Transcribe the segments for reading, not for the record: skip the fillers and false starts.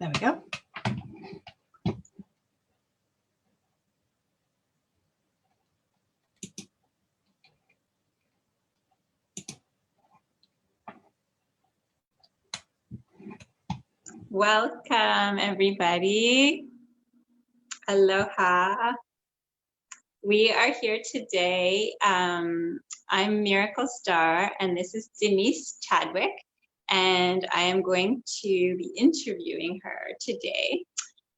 There we go. Welcome, everybody. Aloha. We are here today. I'm Mira Star, and this is Denise Chadwick, and I am going to be interviewing her today.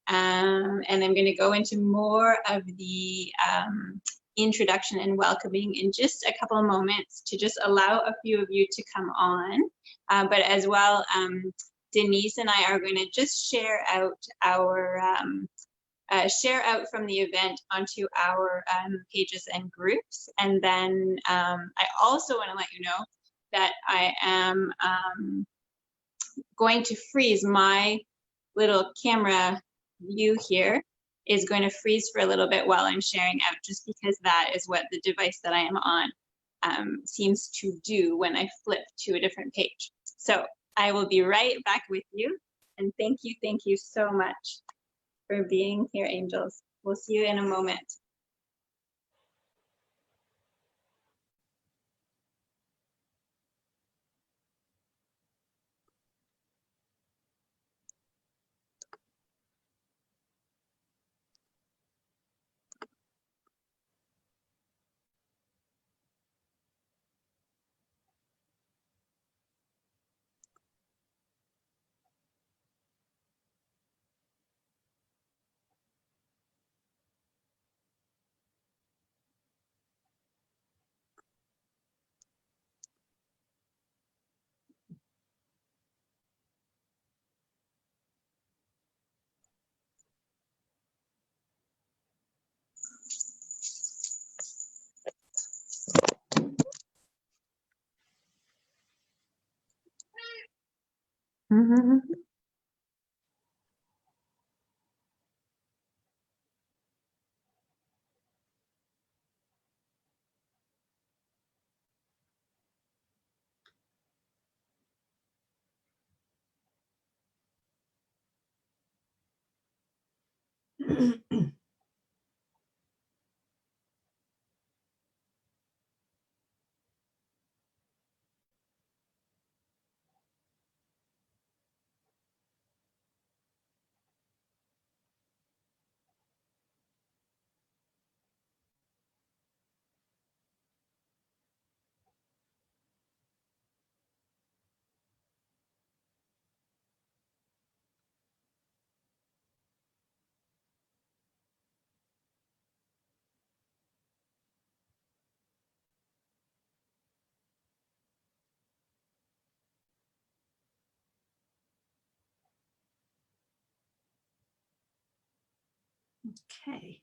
And I'm going to go into more of the introduction and welcoming in just a couple of moments to just allow a few of you to come on. But as well, Denise and I are going to just share out our from the event onto our pages and groups. And then I also want to let you know that I am going to freeze my little camera view here is going to freeze for a little bit while I'm sharing out, just because that is what the device that I am on seems to do when I flip to a different page. So I will be right back with you. And thank you so much for being here, angels. We'll see you in a moment. Okay.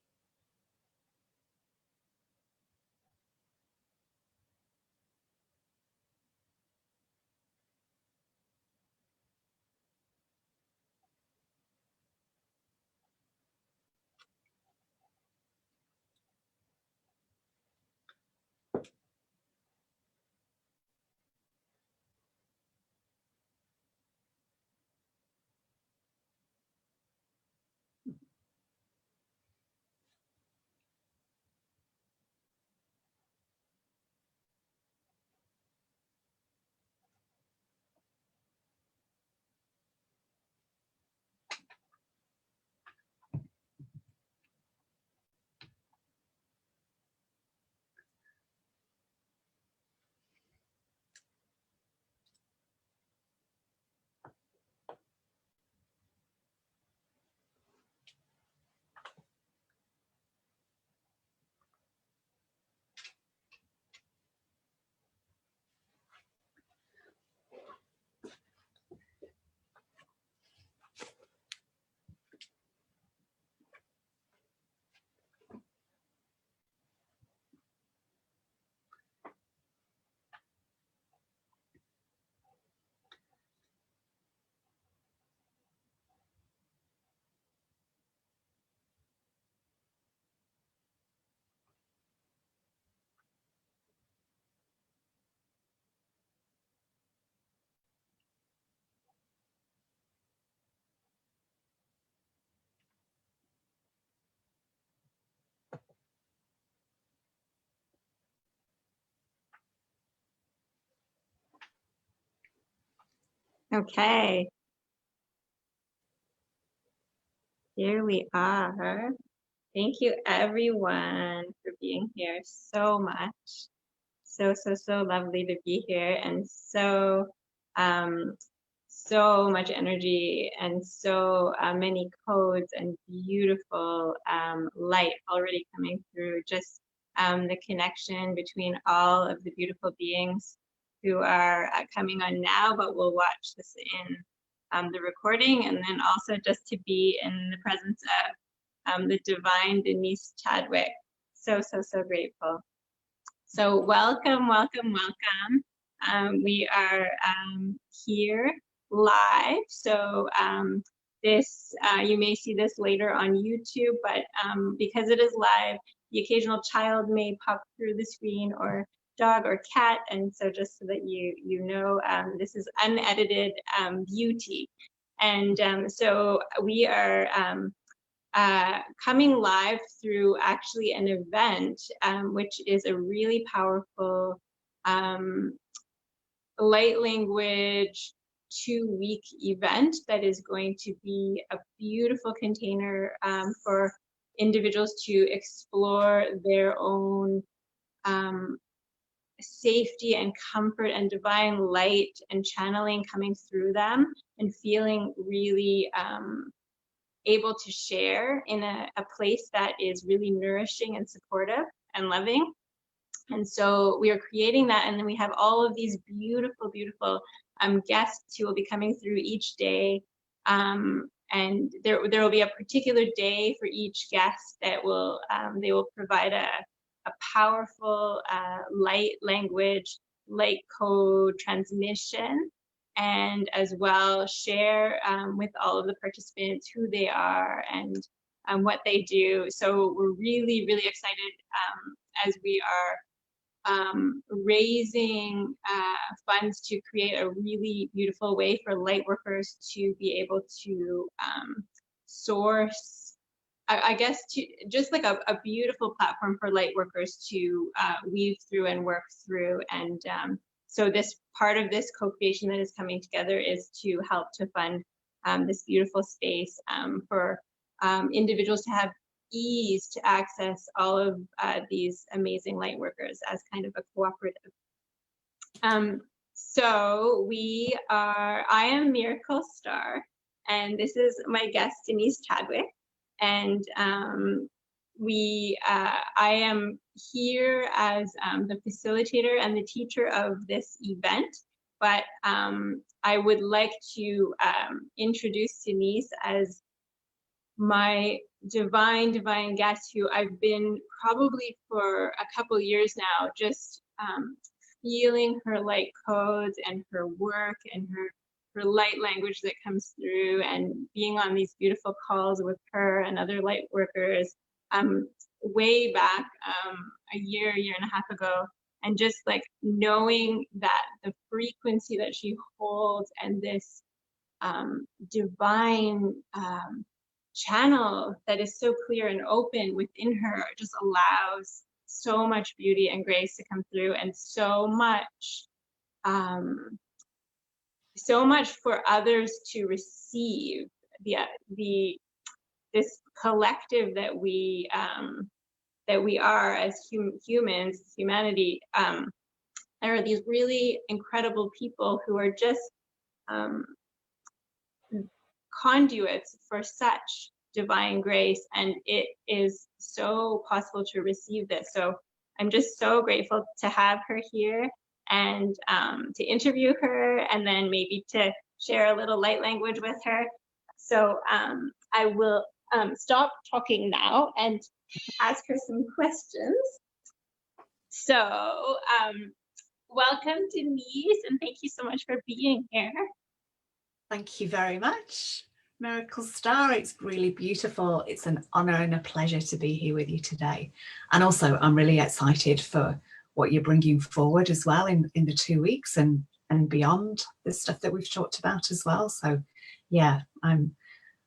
Okay, here we are. Thank you everyone for being here so much. So lovely to be here, and um, so much energy and so many codes and beautiful light already coming through. Just the connection between all of the beautiful beings who are coming on now, but will watch this in the recording, and then also just to be in the presence of the divine Denise Chadwick. So grateful. So welcome, welcome, welcome. We are here live. So this, you may see this later on YouTube, but because it is live, the occasional child may pop through the screen, or dog or cat. And so just so that you know, this is unedited beauty. And so we are coming live through actually an event, which is a really powerful light language 2-week event that is going to be a beautiful container for individuals to explore their own safety and comfort and divine light and channeling coming through them, and feeling really able to share in a place that is really nourishing and supportive and loving. And so we are creating that, and then we have all of these beautiful, beautiful guests who will be coming through each day. And there will be a particular day for each guest that will they will provide a powerful light language, light code transmission, and as well share with all of the participants who they are and what they do. So we're really, really excited as we are raising funds to create a really beautiful way for light workers to be able to source, I guess, to just like a beautiful platform for light workers to weave through and work through. And so this part of this co-creation that is coming together is to help to fund this beautiful space for individuals to have ease to access all of these amazing light workers as kind of a cooperative. So I am Miracle Star, and this is my guest, Denise Chadwick. And I am here as the facilitator and the teacher of this event, but I would like to introduce Denise as my divine guest, who I've been probably for a couple years now, just feeling her light codes and her work and her light language that comes through, and being on these beautiful calls with her and other light workers way back a year and a half ago, and just like knowing that the frequency that she holds and this divine channel that is so clear and open within her just allows so much beauty and grace to come through, and so much for others to receive. This collective that we are as humans, humanity. There are these really incredible people who are just conduits for such divine grace, and it is so possible to receive this. So I'm just so grateful to have her here, and to interview her, and then maybe to share a little light language with her. So I will stop talking now and ask her some questions. So welcome, Denise, and thank you so much for being here. Thank you very much, Miracle Star. It's really beautiful. It's an honor and a pleasure to be here with you today. And also, I'm really excited for what you're bringing forward as well in the 2 weeks and beyond, the stuff that we've talked about as well. So yeah,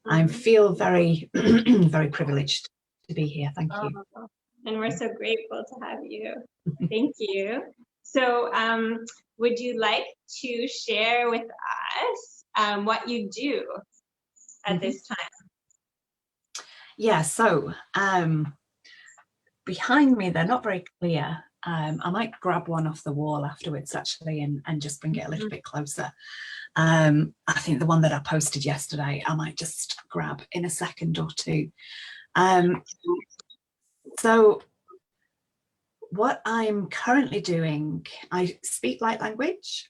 I feel very, very privileged to be here. Thank you. And we're so grateful to have you. Thank you. So would you like to share with us what you do at this time. Yeah, so behind me, they're not very clear. I might grab one off the wall afterwards, actually, and just bring it a little bit closer. I think the one that I posted yesterday, I might just grab in a second or two. So what I'm currently doing, I speak light language,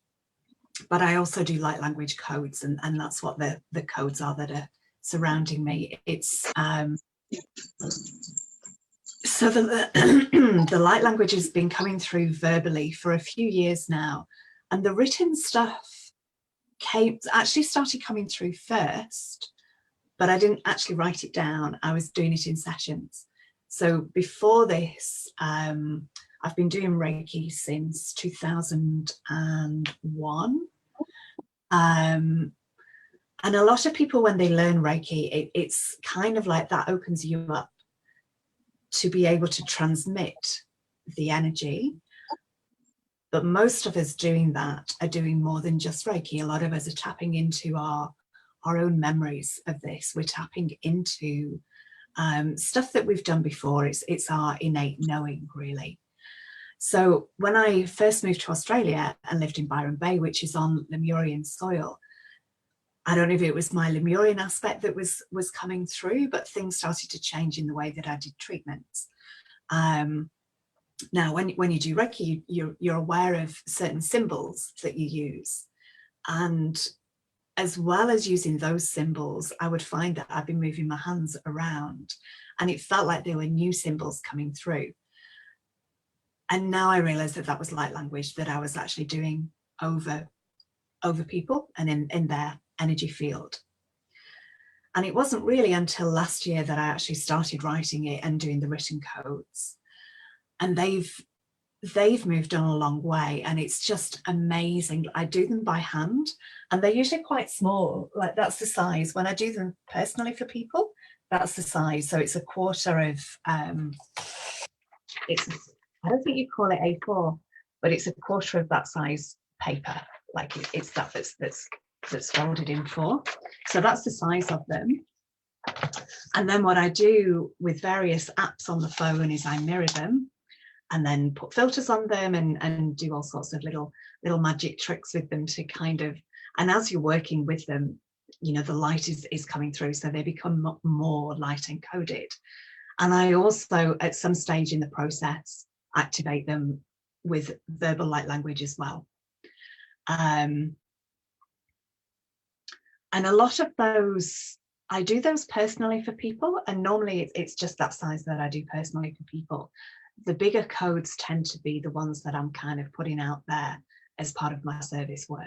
but I also do light language codes, and that's what the codes are that are surrounding me. It's so the light language has been coming through verbally for a few years now, and the written stuff actually started coming through first, but I didn't actually write it down. I was doing it in sessions. So before this, I've been doing Reiki since 2001. And a lot of people, when they learn Reiki, it's kind of like that opens you up to be able to transmit the energy. But most of us doing that are doing more than just Reiki. A lot of us are tapping into our own memories of this. We're tapping into stuff that we've done before. It's our innate knowing, really. So when I first moved to Australia and lived in Byron Bay, which is on Lemurian soil, I don't know if it was my Lemurian aspect that was coming through, but things started to change in the way that I did treatments. Now, when you do Reiki, you're aware of certain symbols that you use. And as well as using those symbols, I would find that I'd be moving my hands around, and it felt like there were new symbols coming through. And now I realized that that was light language that I was actually doing over people and in their energy field. And it wasn't really until last year that I actually started writing it and doing the written codes. And they've moved on a long way, and it's just amazing. I do them by hand, and they're usually quite small. Like, that's the size. When I do them personally for people, that's the size. So it's a quarter of I don't think you call it A4, but it's a quarter of that size paper. Like, it's that that's folded in four. So that's the size of them. And then what I do with various apps on the phone is I mirror them, and then put filters on them, and do all sorts of little magic tricks with them to kind of, and as you're working with them, you know, the light is coming through, so they become more light encoded. And I also, at some stage in the process, activate them with verbal light language as well. And a lot of those, I do those personally for people, and normally it's just that size that I do personally for people. The bigger codes tend to be the ones that I'm kind of putting out there as part of my service work.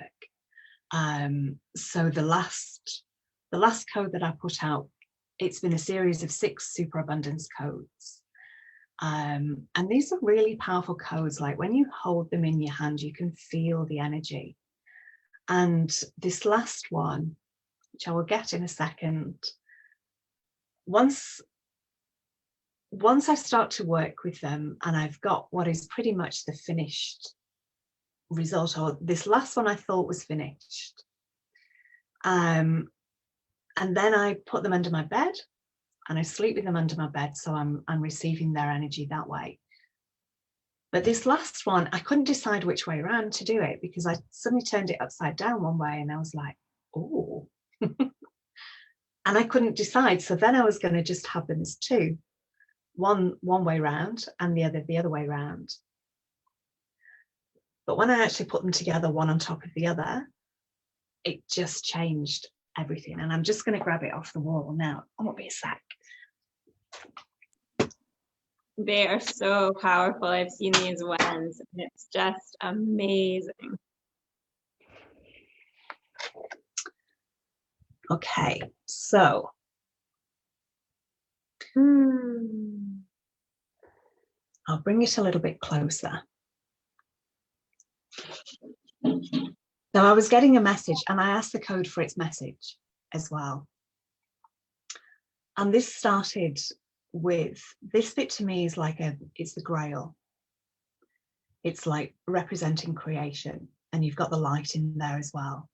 So the last code that I put out, it's been a series of 6 superabundance codes. And these are really powerful codes. Like, when you hold them in your hand, you can feel the energy. And this last one, which I will get in a second, once I start to work with them and I've got what is pretty much the finished result, or this last one I thought was finished, and then I put them under my bed and I sleep with them under my bed, so I'm receiving their energy that way. But this last one, I couldn't decide which way around to do it, because I suddenly turned it upside down one way and I was like, oh. And I couldn't decide. So then I was going to just have them as 2, one way round and the other way round. But when I actually put them together, one on top of the other, it just changed everything. And I'm just going to grab it off the wall now. I won't be a sec. They are so powerful. I've seen these ones, and it's just amazing. Okay, so I'll bring it a little bit closer. So I was getting a message, and I asked the code for its message as well. And this started with, this bit to me is like it's the grail. It's like representing creation, and you've got the light in there as well.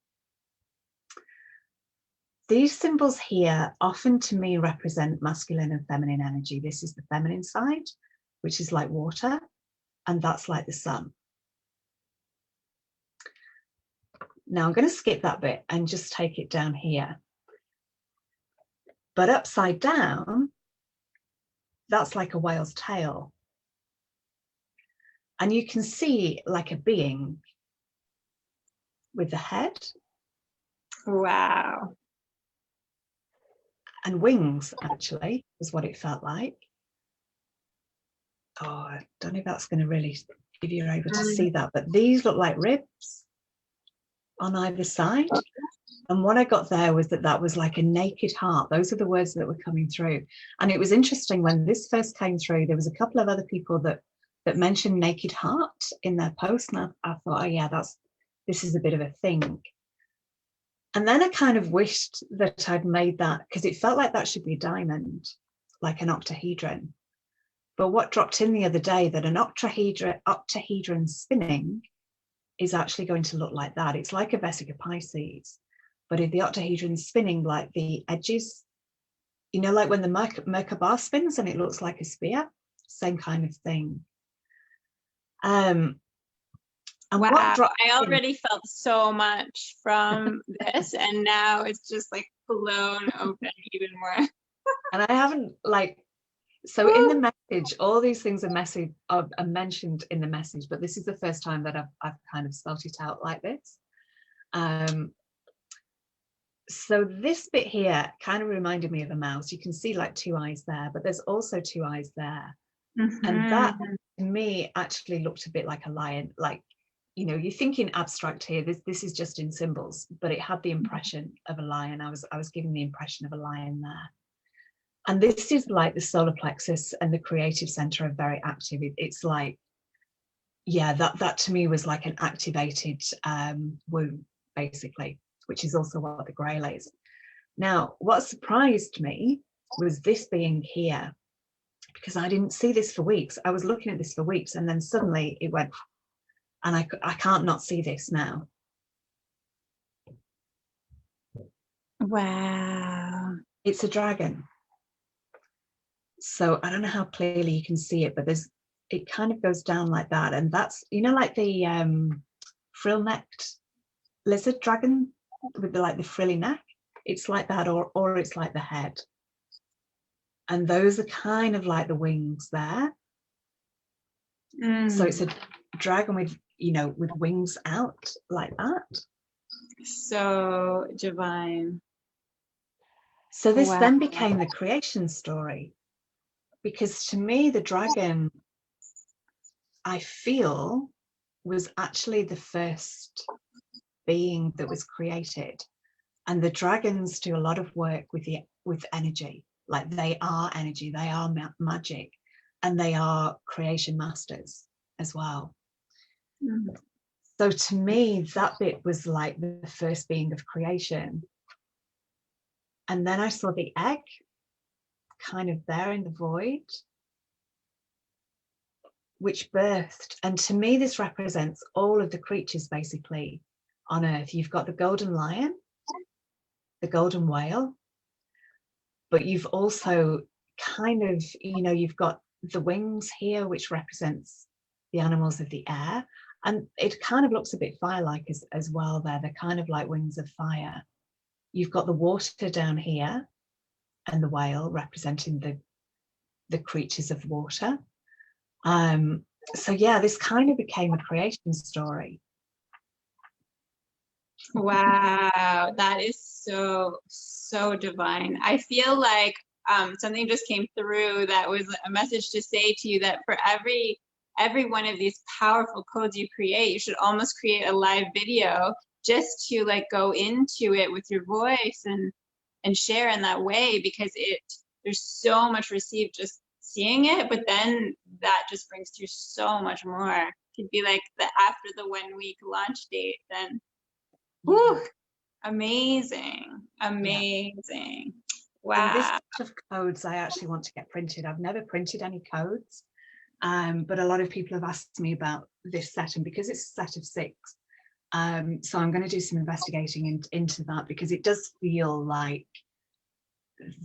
These symbols here often to me represent masculine and feminine energy. This is the feminine side, which is like water, and that's like the sun. Now I'm going to skip that bit and just take it down here. But upside down, that's like a whale's tail. And you can see like a being with the head. Wow. And wings, actually, is what it felt like. Oh, I don't know if that's going to really, if you're able to see that, but these look like ribs on either side. And what I got there was that was like a naked heart. Those are the words that were coming through. And it was interesting when this first came through, there was a couple of other people that mentioned naked heart in their post. And I thought, oh yeah, this is a bit of a thing. And then I kind of wished that I'd made that, because it felt like that should be a diamond, like an octahedron. But what dropped in the other day, that an octahedron spinning is actually going to look like that. It's like a Vesica Pisces. But if the octahedron's spinning, like the edges, you know, like when the Merkaba spins and it looks like a spear, same kind of thing. And wow, what dropped I already felt so much from this, and now it's just like blown open even more. And I haven't like, so in the message, all these things are mentioned in the message, but this is the first time that I've kind of spelt it out like this. So this bit here kind of reminded me of a mouse. You can see like two eyes there, but there's also two eyes there. Mm-hmm. And that to me actually looked a bit like a lion. Like, you know, you're thinking abstract here. This is just in symbols, but it had the impression of a lion. I was given the impression of a lion there. And this is like the solar plexus and the creative center are very active. It's like, yeah, that to me was like an activated womb, basically, which is also what the Grail is. Now, what surprised me was this being here, because I didn't see this for weeks. I was looking at this for weeks, and then suddenly it went, and I can't not see this now. Wow. It's a dragon. So I don't know how clearly you can see it, but it kind of goes down like that. And that's, you know, like the frill-necked lizard dragon with the frilly neck. It's like that, or it's like the head. And those are kind of like the wings there. So it's a dragon with, you know, with wings out like that. So divine. So this then became the creation story, because to me, the dragon, I feel, was actually the first being that was created. And the dragons do a lot of work with energy. Like they are energy, they are magic, and they are creation masters as well. Mm-hmm. So to me, that bit was like the first being of creation. And then I saw the egg kind of there in the void, which birthed. And to me, this represents all of the creatures basically on Earth. You've got the golden lion, the golden whale, but you've also kind of, you know, you've got the wings here, which represents the animals of the air. And it kind of looks a bit fire-like as well there. They're kind of like wings of fire. You've got the water down here and the whale representing the creatures of water. So yeah, this kind of became a creation story. Wow, that is so divine. I feel like something just came through that was a message to say to you, that for every one of these powerful codes you create, you should almost create a live video just to like go into it with your voice and share in that way, because there's so much received just seeing it, but then that just brings through so much more. It could be like after the 1 week launch date, then whew, amazing. Yeah. Wow. And this set of codes I actually want to get printed. I've never printed any codes, but a lot of people have asked me about this set, and because it's a set of 6, So I'm going to do some investigating into that, because it does feel like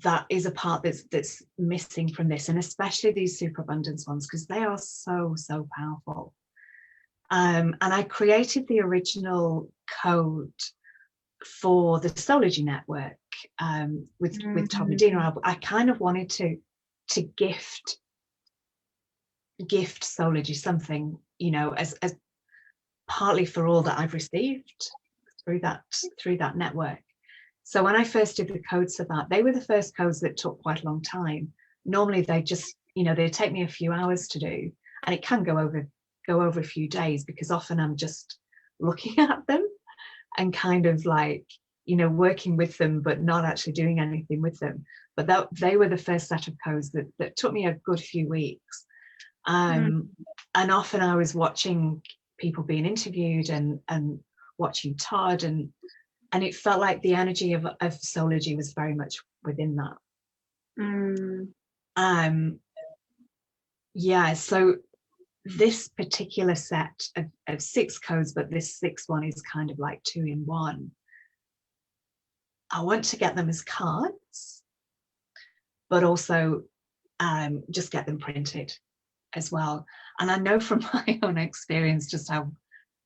that is a part that's missing from this, and especially these superabundance ones, because they are so powerful. And I created the original code for the Solargy network with Todd Medina. I kind of wanted to gift Solargy something, you know, as partly for all that I've received through that network. So when I first did the codes for that, they were the first codes that took quite a long time. Normally they just, you know, they take me a few hours to do, and it can go over a few days, because often I'm just looking at them and kind of like, you know, working with them, but not actually doing anything with them. But they were the first set of codes that took me a good few weeks. And often I was watching people being interviewed and watching Todd, and it felt like the energy of Solargy was very much within that. Yeah, so this particular set of 6 codes, but this 6th one is kind of like 2 in 1. I want to get them as cards, but also just get them printed as well. And I know from my own experience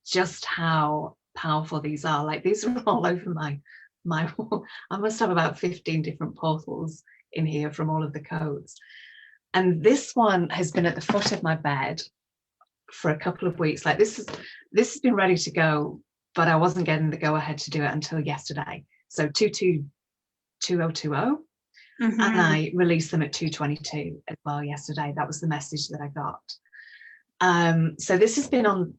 just how powerful these are. Like, these are all over my wall. I must have about 15 different portals in here from all of the codes. And this one has been at the foot of my bed for a couple of weeks. Like, this has been ready to go, but I wasn't getting the go ahead to do it until yesterday. So 222020. And I released them at 2:22 as well yesterday. That was the message that I got. So this has been on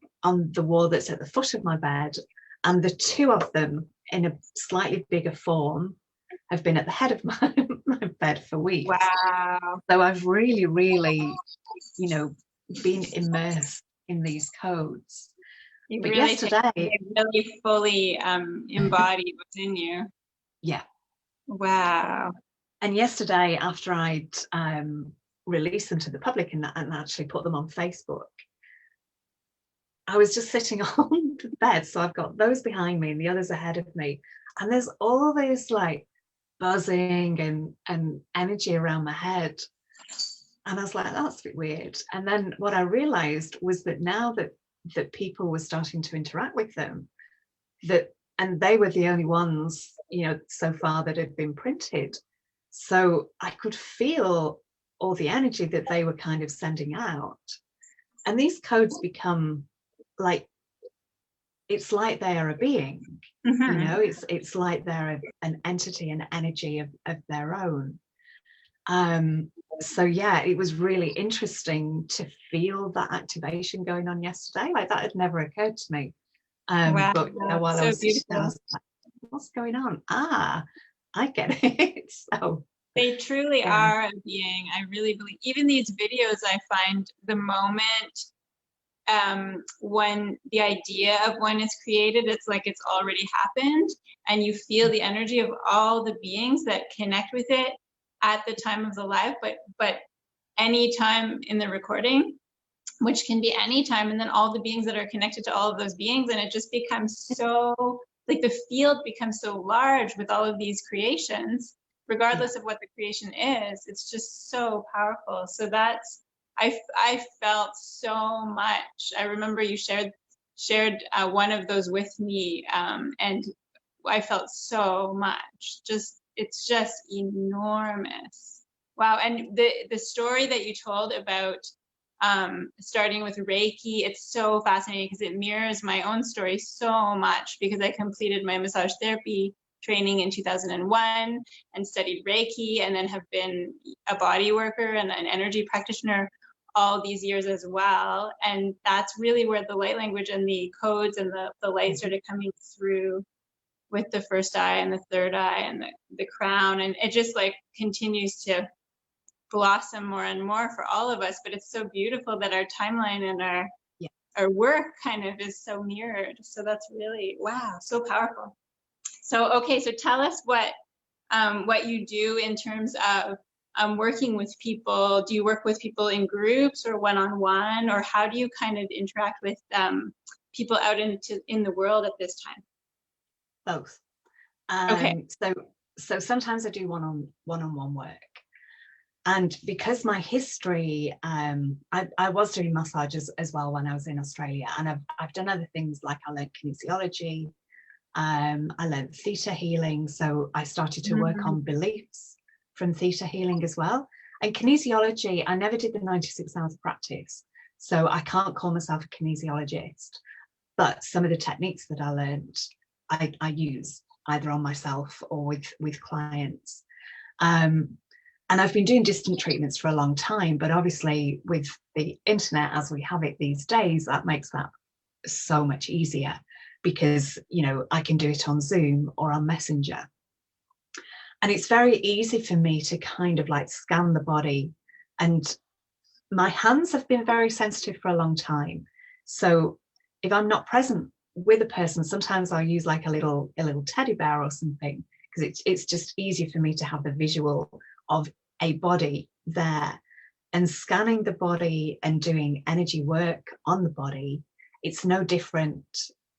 the wall that's at the foot of my bed, and the 2 of them in a slightly bigger form have been at the head of my bed for weeks. Wow. So I've really, you know, been immersed in these codes. You but really yesterday, really fully embodied within you. Yeah. Wow. And yesterday, after I'd released them to the public and actually put them on Facebook, I was just sitting on the bed. So I've got those behind me and the others ahead of me. And there's all this like buzzing and energy around my head. And I was like, that's a bit weird. And then what I realized was that now that people were starting to interact with them, and they were the only ones, you know, so far that had been printed. So I could feel all the energy that they were kind of sending out. And these codes become like, it's like they are a being, you know, it's like they're an entity, an energy of their own. So yeah, it was really interesting to feel that activation going on yesterday. Like, that had never occurred to me. Wow. But you know, while so I was beautiful. I was like, what's going on? I get it. So they truly are a being. I really believe. Even these videos, I find the moment when the idea of one is created, it's like it's already happened, and you feel the energy of all the beings that connect with it at the time of the live, but any time in the recording, which can be any time, and then all the beings that are connected to all of those beings, and it just becomes so, like, the field becomes so large with all of these creations, regardless of what the creation is. It's just so powerful. So that's, I felt so much. I remember you shared one of those with me, and I felt so much. It's just enormous. Wow. And the story that you told about starting with Reiki, it's so fascinating because it mirrors my own story so much, because I completed my massage therapy training in 2001 and studied Reiki, and then have been a body worker and an energy practitioner all these years as well. And that's really where the light language and the codes and the light started coming through, with the first eye and the third eye and the crown. And it just like continues to blossom more and more for all of us. But it's so beautiful that our timeline and our work kind of is so mirrored. So that's really, wow, so powerful. So, okay, so tell us what you do in terms of working with people. Do you work with people in groups or one-on-one, or how do you kind of interact with people out in the world at this time? Both. Okay. So sometimes I do one-on-one work. And because my history, I was doing massages as well when I was in Australia, and I've done other things, like I learned kinesiology, I learned theta healing, so I started to work on beliefs from theta healing as well. And kinesiology, I never did the 96 hours practice, so I can't call myself a kinesiologist, but some of the techniques that I learned, I use either on myself or with clients. And I've been doing distant treatments for a long time, but obviously with the internet as we have it these days, that makes that so much easier, because, you know, I can do it on Zoom or on Messenger. And it's very easy for me to kind of like scan the body. And my hands have been very sensitive for a long time. So if I'm not present with a person, sometimes I'll use like a little teddy bear or something, because it's just easier for me to have the visual of a body there. And scanning the body and doing energy work on the body, it's no different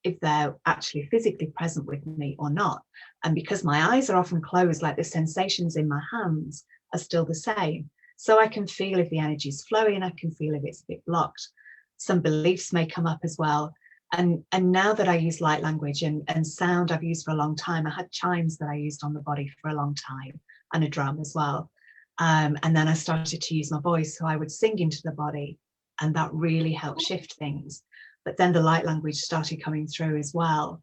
if they're actually physically present with me or not. And because my eyes are often closed, like the sensations in my hands are still the same. So I can feel if the energy is flowing, I can feel if it's a bit blocked. Some beliefs may come up as well. And now that I use light language and sound I've used for a long time, I had chimes that I used on the body for a long time, and a drum as well. And then I started to use my voice, so I would sing into the body, and that really helped shift things. But then the light language started coming through as well.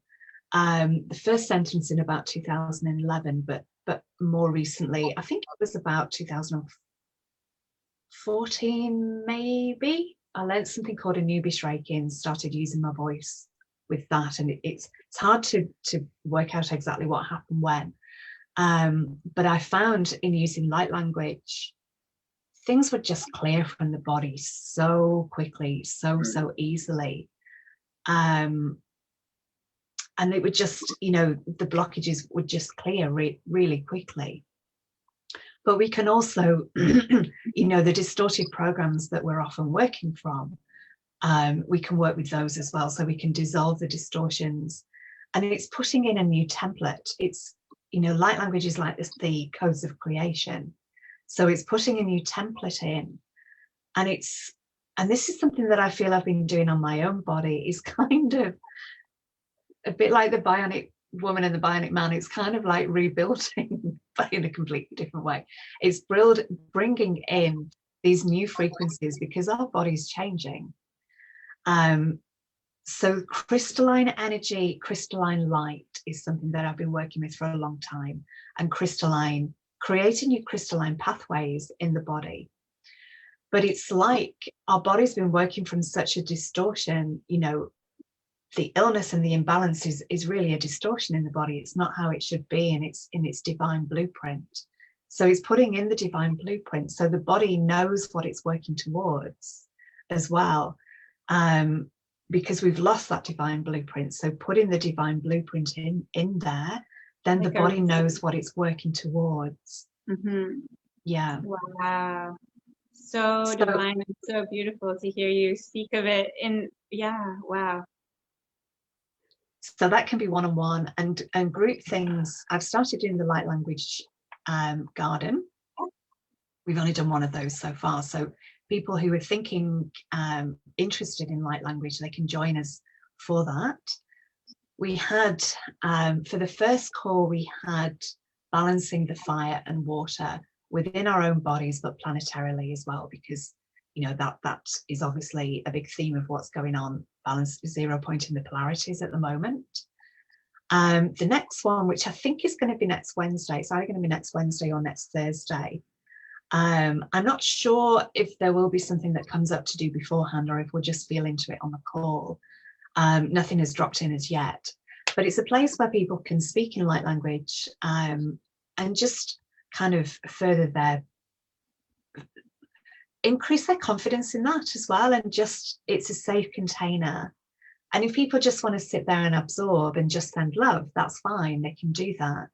The first sentence in about 2011, but more recently, I think it was about 2014 maybe, I learned something called a Nubish Reiki and started using my voice with that. And it's hard to work out exactly what happened when. But I found in using light language, things would just clear from the body so quickly, so easily. And it would just, you know, the blockages would just clear really quickly. But we can also, you know, the distorted programs that we're often working from, we can work with those as well. So we can dissolve the distortions. And it's putting in a new template. It's, you know, light language is like this, the codes of creation. So it's putting a new template in. And this is something that I feel I've been doing on my own body, is kind of a bit like the bionic woman and the bionic man. It's kind of like rebuilding, but in a completely different way. It's bringing in these new frequencies because our body's changing. So crystalline energy, crystalline light is something that I've been working with for a long time, and creating new crystalline pathways in the body. But it's like our body's been working from such a distortion, you know, the illness and the imbalance is really a distortion in the body. It's not how it should be, and it's in its divine blueprint. So it's putting in the divine blueprint, so the body knows what it's working towards as well, because we've lost that divine blueprint. So putting the divine blueprint in there, then the body knows what it's working towards. Yeah. Wow. So divine and so beautiful to hear you speak of it. Wow. So that can be one-on-one and group things. I've started doing the light language garden. We've only done one of those so far. So people who are thinking, interested in light language, they can join us for that. We had, for the first call, we had balancing the fire and water within our own bodies, but planetarily as well, because, you know, that is obviously a big theme of what's going on, balance, zero point in the polarities at the moment. The next one, which I think is going to be next Wednesday, it's either going to be next Wednesday or next Thursday. I'm not sure if there will be something that comes up to do beforehand, or if we'll just feel into it on the call. Nothing has dropped in as yet, but it's a place where people can speak in light language, and just kind of further increase their confidence in that as well. And just, it's a safe container. And if people just want to sit there and absorb and just send love, that's fine, they can do that.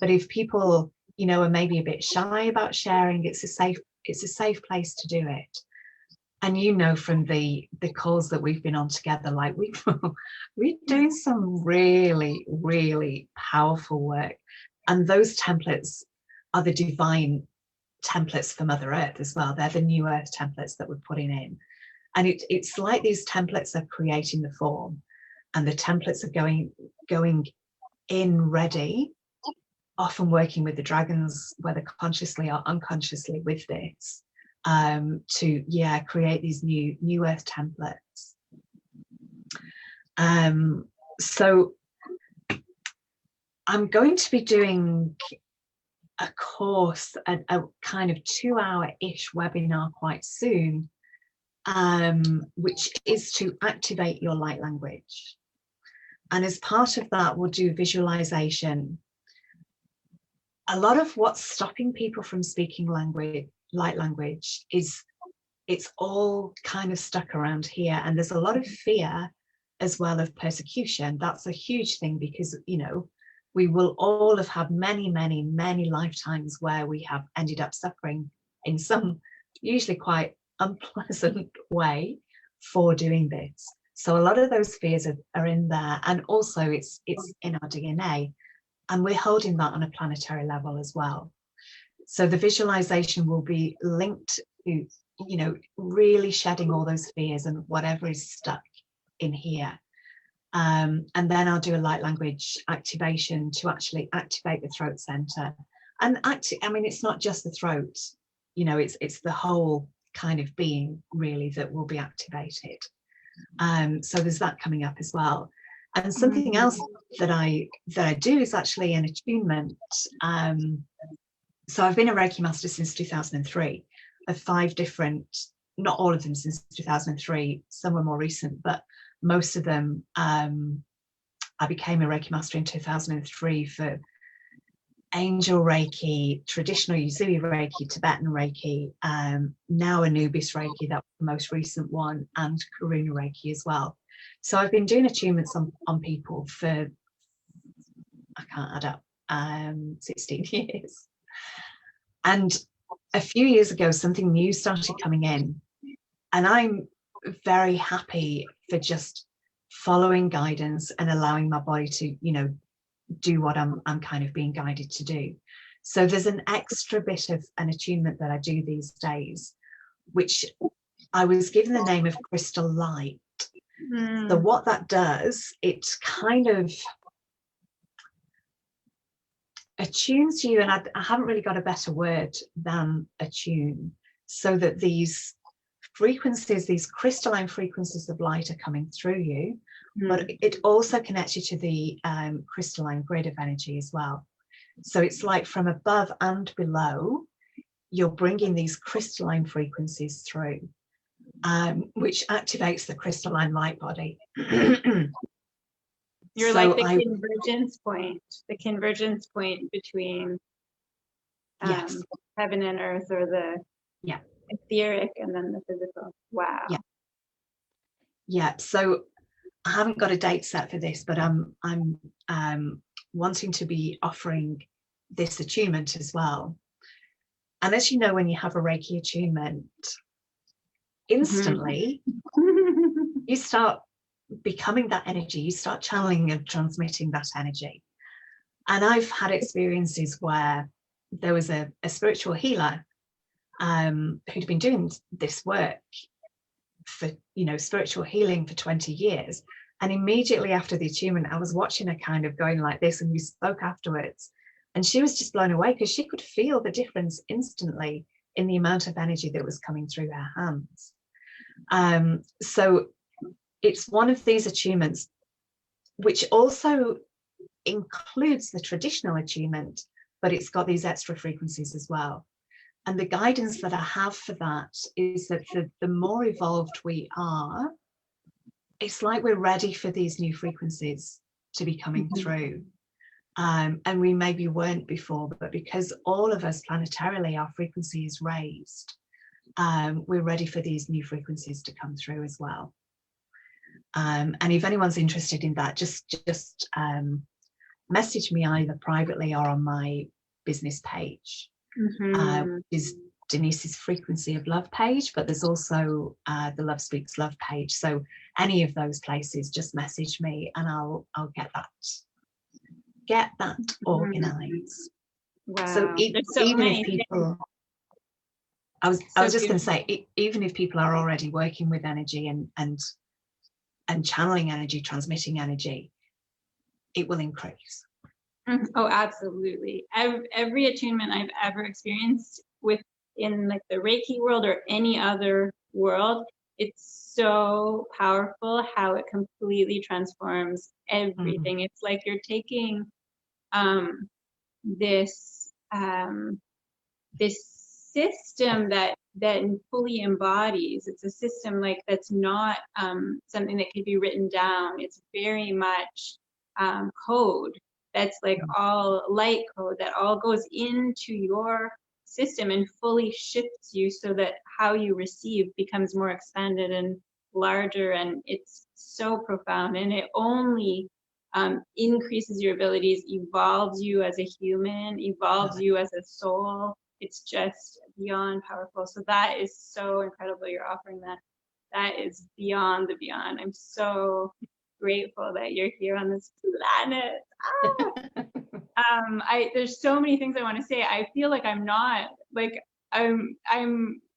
But if people, you know, are maybe a bit shy about sharing, it's a safe place to do it. And you know, from the calls that we've been on together, like we're doing some really, really powerful work. And those templates are the divine templates for Mother Earth as well. They're the new Earth templates that we're putting in. And it's like these templates are creating the form, and the templates are going in ready, often working with the dragons, whether consciously or unconsciously, with this, to create these new Earth templates. So I'm going to be doing a course, a kind of 2-hour-ish webinar quite soon, which is to activate your light language. And as part of that, we'll do visualization. A lot of what's stopping people from speaking light language is it's all kind of stuck around here. And there's a lot of fear as well of persecution. That's a huge thing, because, you know, we will all have had many, many, many lifetimes where we have ended up suffering in some usually quite unpleasant way for doing this. So a lot of those fears are in there. And also it's in our DNA. And we're holding that on a planetary level as well. So the visualization will be linked to, you know, really shedding all those fears and whatever is stuck in here. And then I'll do a light language activation to actually activate the throat center. And I mean, it's not just the throat, you know, it's the whole kind of being really that will be activated. So there's that coming up as well. And something else that I do is actually an attunement. So I've been a Reiki master since 2003 of 5 different, not all of them since 2003, some were more recent, but most of them, I became a Reiki master in 2003 for Angel Reiki, traditional Usui Reiki, Tibetan Reiki, now Anubis Reiki, that was the most recent one, and Karuna Reiki as well. So I've been doing attunements on people for, I can't add up, 16 years. And a few years ago, something new started coming in, and I'm very happy for just following guidance and allowing my body to, you know, do what I'm kind of being guided to do. So there's an extra bit of an attunement that I do these days, which I was given the name of crystal light. So what that does, it kind of attunes you, and I haven't really got a better word than attune, so that these frequencies, these crystalline frequencies of light are coming through you, but it also connects you to the crystalline grid of energy as well. So it's like from above and below, you're bringing these crystalline frequencies through, which activates the crystalline light body. You're so like the convergence point between yes, heaven and earth, or the etheric and then the physical. Wow. Yeah. So I haven't got a date set for this, but I'm wanting to be offering this attunement as well. And as you know, when you have a Reiki attunement, instantly you start becoming that energy, you start channeling and transmitting that energy. And I've had experiences where there was a spiritual healer who'd been doing this work for, you know, spiritual healing for 20 years. And immediately after the attunement, I was watching her kind of going like this, and we spoke afterwards. And she was just blown away because she could feel the difference instantly in the amount of energy that was coming through her hands. So it's one of these attunements, which also includes the traditional attunement, but it's got these extra frequencies as well. And the guidance that I have for that is that the more evolved we are, it's like we're ready for these new frequencies to be coming through. And we maybe weren't before, but because all of us planetarily, our frequency is raised, we're ready for these new frequencies to come through as well. And if anyone's interested in that, just message me either privately or on my business page, which is Denise's Frequency of Love page, but there's also the Love Speaks Love page. So any of those places, just message me and I'll get that organized. Wow. So There's so even many if people, I was just going to say, even if people are already working with energy and channeling energy, transmitting energy, it will increase. Oh, absolutely. Every attunement I've ever experienced in like the Reiki world or any other world, it's so powerful how it completely transforms everything. It's like you're taking this system that fully embodies. It's a system like that's not something that can be written down. It's very much code that's like all light code that all goes into your system and fully shifts you so that how you receive becomes more expanded and larger, and it's so profound, and it only increases your abilities, evolves you as a human, evolves you as a soul. It's just beyond powerful. So that is so incredible you're offering that. That is beyond the beyond. I'm so grateful that you're here on this planet. There's so many things I want to say. I feel like I'm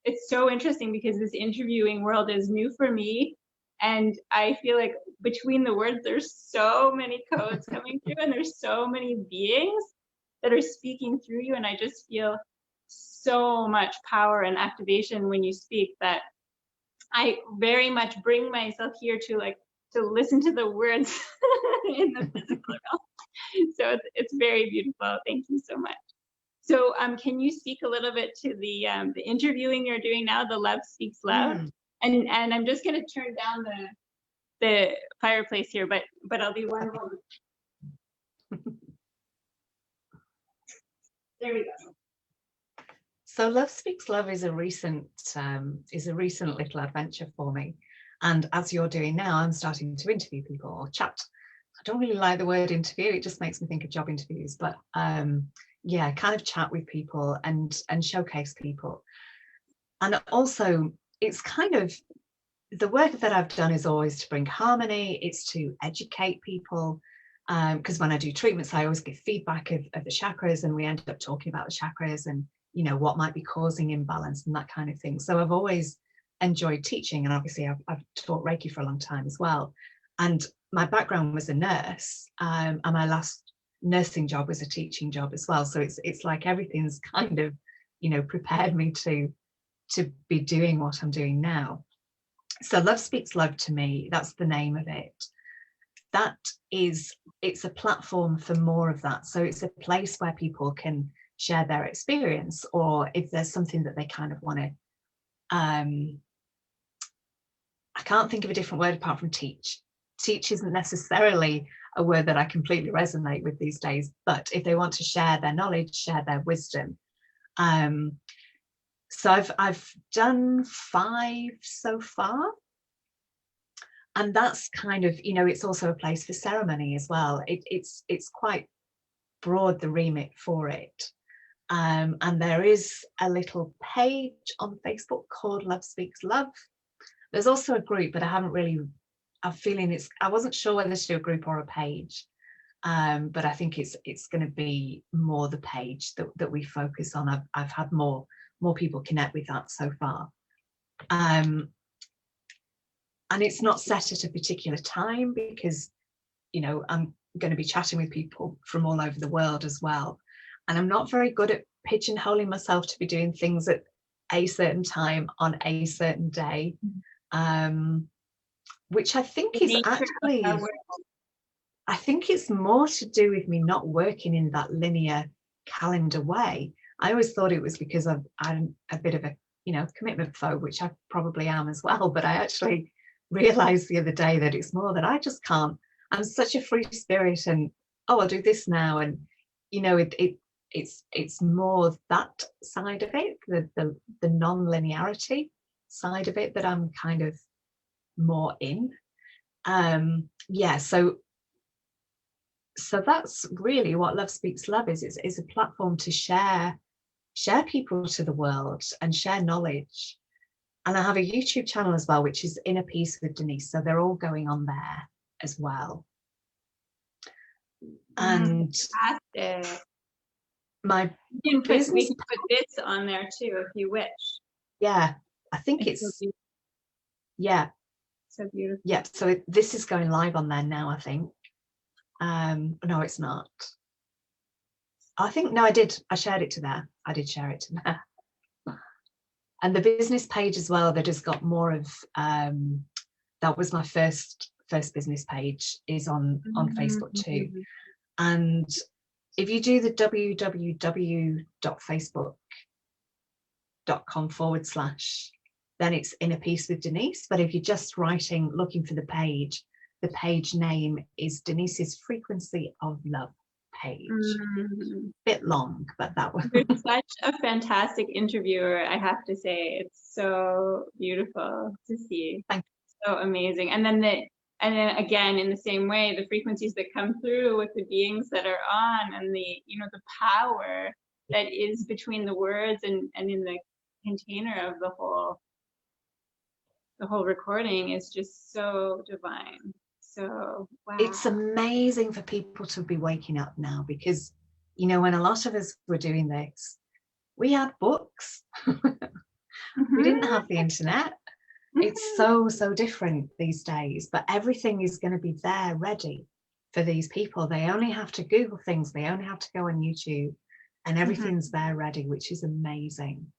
it's so interesting because this interviewing world is new for me. And I feel like between the words, there's so many codes coming through and there's so many beings that are speaking through you. And I just feel so much power and activation when you speak that I very much bring myself here to listen to the words in the physical realm. So it's very beautiful. Thank you so much. So can you speak a little bit to the interviewing you're doing now, the Love Speaks Love? And I'm just going to turn down the fireplace here, but I'll be one moment. There we go. So Love Speaks Love is a recent little adventure for me. And as you're doing now, I'm starting to interview people or chat. I don't really like the word interview. It just makes me think of job interviews. But yeah, kind of chat with people and showcase people. And also, it's kind of, the work that I've done is always to bring harmony. It's to educate people. Because when I do treatments, I always give feedback of the chakras, and we end up talking about the chakras and, you know, what might be causing imbalance and that kind of thing. So I've always enjoyed teaching, and obviously I've taught Reiki for a long time as well. And my background was a nurse, and my last nursing job was a teaching job as well. So it's like everything's kind of, you know, prepared me to be doing what I'm doing now. So Love Speaks Love, to me, that's the name of it. It's a platform for more of that. So it's a place where people can share their experience, or if there's something that they kind of want to, I can't think of a different word apart from teach. Teach isn't necessarily a word that I completely resonate with these days, but if they want to share their knowledge, share their wisdom. So I've done 5 so far. And that's kind of, you know, it's also a place for ceremony as well. It's quite broad, the remit for it. And there is a little page on Facebook called Love Speaks Love. There's also a group, but I'm feeling I wasn't sure whether to do a group or a page. But I think it's going to be more the page that we focus on. I've had more people connect with that so far. And it's not set at a particular time because, you know, I'm going to be chatting with people from all over the world as well. And I'm not very good at pigeonholing myself to be doing things at a certain time on a certain day, which I think is actually, I think it's more to do with me not working in that linear calendar way. I always thought it was because I'm a bit of a, you know, commitment phobe, which I probably am as well. But I actually realized the other day that it's more that I just can't. I'm such a free spirit, and I'll do this now, and you know, it's more that side of it, the non-linearity side of it that I'm kind of more in. Yeah, so that's really what Love Speaks Love is. It's a platform to share share people to the world and share knowledge. And I have a YouTube channel as well, which is Inner Peace with Denise. So they're all going on there as well. And Fantastic. my We business, can put this on there too if you wish. yeah, I think It's it's, so yeah. So beautiful. Yeah, so this is going live on there now, I think. No, it's not. I think, no, I shared it to there. I did share it to there. And the business page as well, that has got more of, that was my first business page, is on Facebook too. And if you do the www.facebook.com/, then it's Inner Peace with Denise. But if you're just looking for the page name is Denise's Frequency of Love page. Bit long, but that was. You're such a fantastic interviewer, I have to say. It's so beautiful to see. Thank you. So amazing. And then again, in the same way, the frequencies that come through with the beings that are on, and the the power that is between the words and in the container of the whole recording is just so divine. So wow. It's amazing for people to be waking up now, because when a lot of us were doing this, we had books. We didn't have the internet. It's so different these days, but everything is going to be there ready for these people. They only have to Google things, they only have to go on YouTube, and everything's there ready, which is amazing.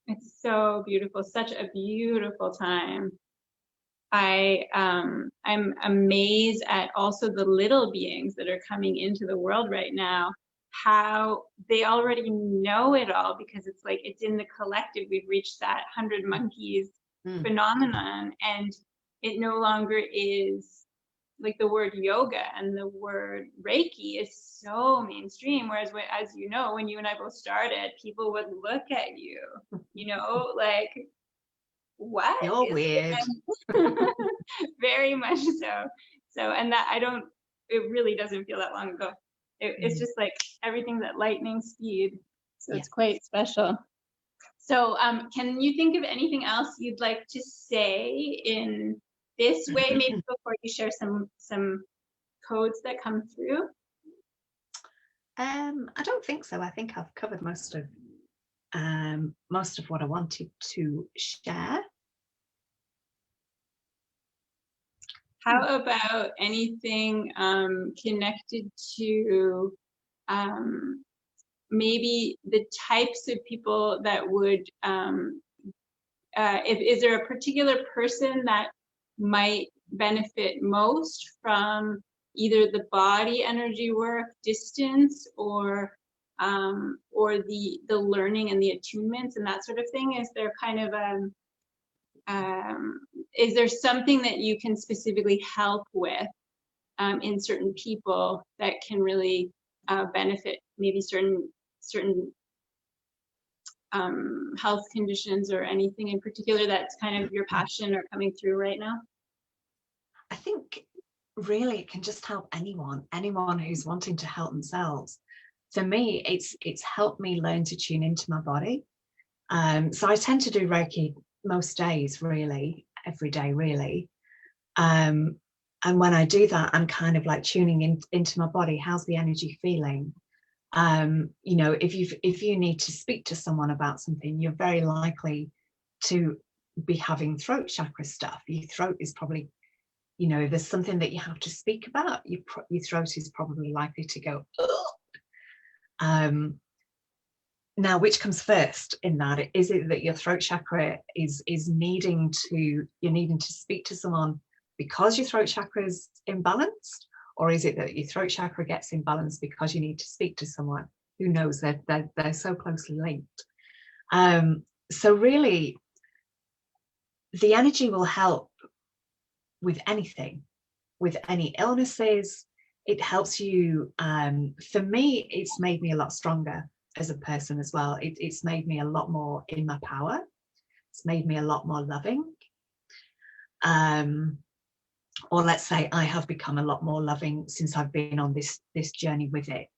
It's so beautiful, such a beautiful time. I'm amazed at also the little beings that are coming into the world right now, how they already know it all, because it's like it's in the collective. We've reached that 100 monkeys phenomenon, and it no longer is like the word yoga and the word Reiki is so mainstream. Whereas as you know, when you and I both started, people would look at you, like, what? You're weird. Very much so. And that it really doesn't feel that long ago. It's just like everything's at lightning speed. So It's quite special. So can you think of anything else you'd like to say in this way, maybe before you share some codes that come through? I don't think so. I think I've covered most of what I wanted to share. How about anything connected to maybe the types of people that would, is there a particular person that might benefit most from either the body energy work, distance, or the learning and the attunements and that sort of thing? Is there kind of is there something that you can specifically help with in certain people that can really benefit maybe certain health conditions, or anything in particular that's kind of your passion or coming through right now? I think really it can just help anyone who's wanting to help themselves. For me, it's helped me learn to tune into my body. So I tend to do Reiki most days, really, every day, really. And when I do that, I'm kind of like tuning into my body. How's the energy feeling? If you need to speak to someone about something, you're very likely to be having throat chakra stuff. Your throat is probably, if there's something that you have to speak about, your throat is probably likely to go, ugh. Now, which comes first in that? Is it that your throat chakra is needing to speak to someone because your throat chakra is imbalanced? Or is it that your throat chakra gets imbalanced because you need to speak to someone? Who knows? They're so closely linked. So really, the energy will help with anything, with any illnesses. It helps you. For me, it's made me a lot stronger as a person as well. It's made me a lot more in my power. It's made me a lot more loving. Or let's say I have become a lot more loving since I've been on this journey with it.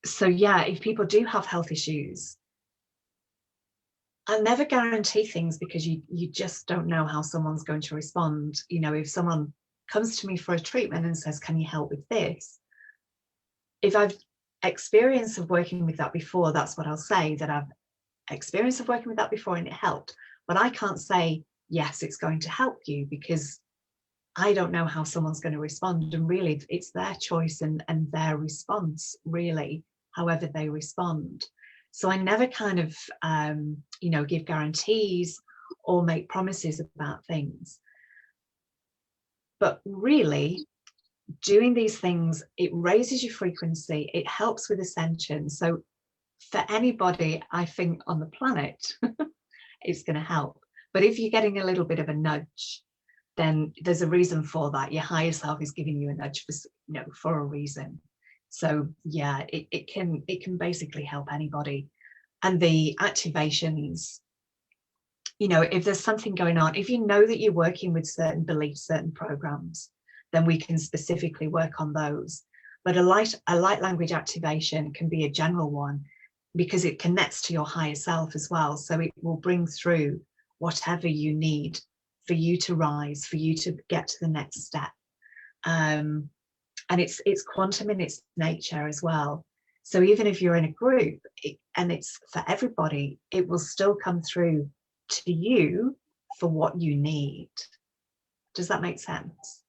So yeah, if people do have health issues, I'll never guarantee things because you just don't know how someone's going to respond. You know, if someone comes to me for a treatment and says, can you help with this? If I've experience of working with that before, that's what I'll say, that I've experience of working with that before and it helped. But I can't say, yes, it's going to help you, because I don't know how someone's going to respond. And really, it's their choice and their response, really, however they respond. So I never kind of, you know, give guarantees or make promises about things. But really, doing these things, it raises your frequency, it helps with ascension. So for anybody, I think, on the planet, it's going to help. But if you're getting a little bit of a nudge, then there's a reason for that. Your higher self is giving you a nudge for, you know, for a reason. So yeah, it can basically help anybody. And the activations, you know, if there's something going on, if you know that you're working with certain beliefs, certain programs, then we can specifically work on those. But a light language activation can be a general one, because it connects to your higher self as well. So it will bring through whatever you need for you to rise, for you to get to the next step. And it's quantum in its nature as well. So even if you're in a group and it's for everybody, it will still come through to you for what you need. Does that make sense?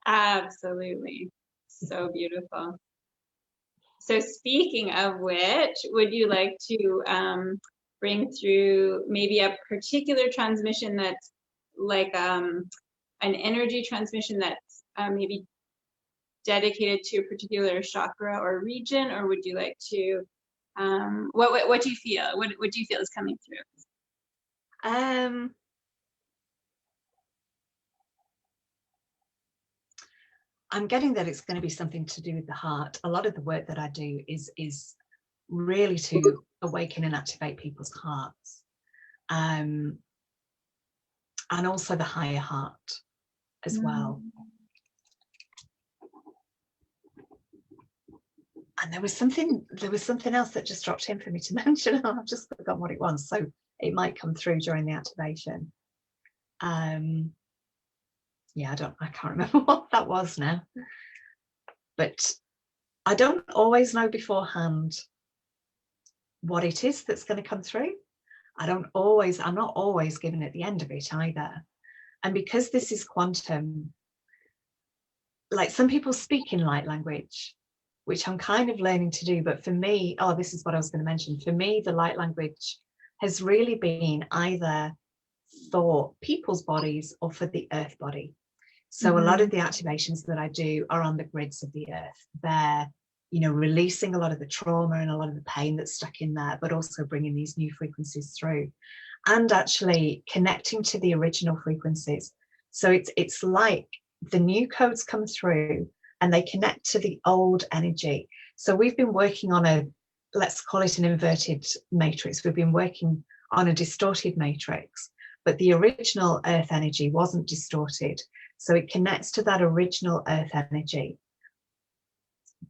Absolutely. So beautiful. So speaking of which, would you like to bring through maybe a particular transmission that's like an energy transmission that's maybe dedicated to a particular chakra or region, or would you like to, what do you feel? What do you feel is coming through? I'm getting that it's going to be something to do with the heart. A lot of the work that I do is really to awaken and activate people's hearts, and also the higher heart as well. And there was something else that just dropped in for me to mention, and I've just forgotten what it was, so it might come through during the activation. Yeah, I can't remember what that was now, but I don't always know beforehand what it is that's going to come through. I'm not always given at the end of it either. And because this is quantum, like some people speak in light language, which I'm kind of learning to do. But for me, this is what I was going to mention. For me, the light language has really been either for people's bodies or for the earth body. So a lot of the activations that I do are on the grids of the earth. They're, you know, releasing a lot of the trauma and a lot of the pain that's stuck in there, but also bringing these new frequencies through and actually connecting to the original frequencies. So it's like the new codes come through and they connect to the old energy. So we've been working on let's call it an inverted matrix. We've been working on a distorted matrix, but the original earth energy wasn't distorted. So it connects to that original earth energy.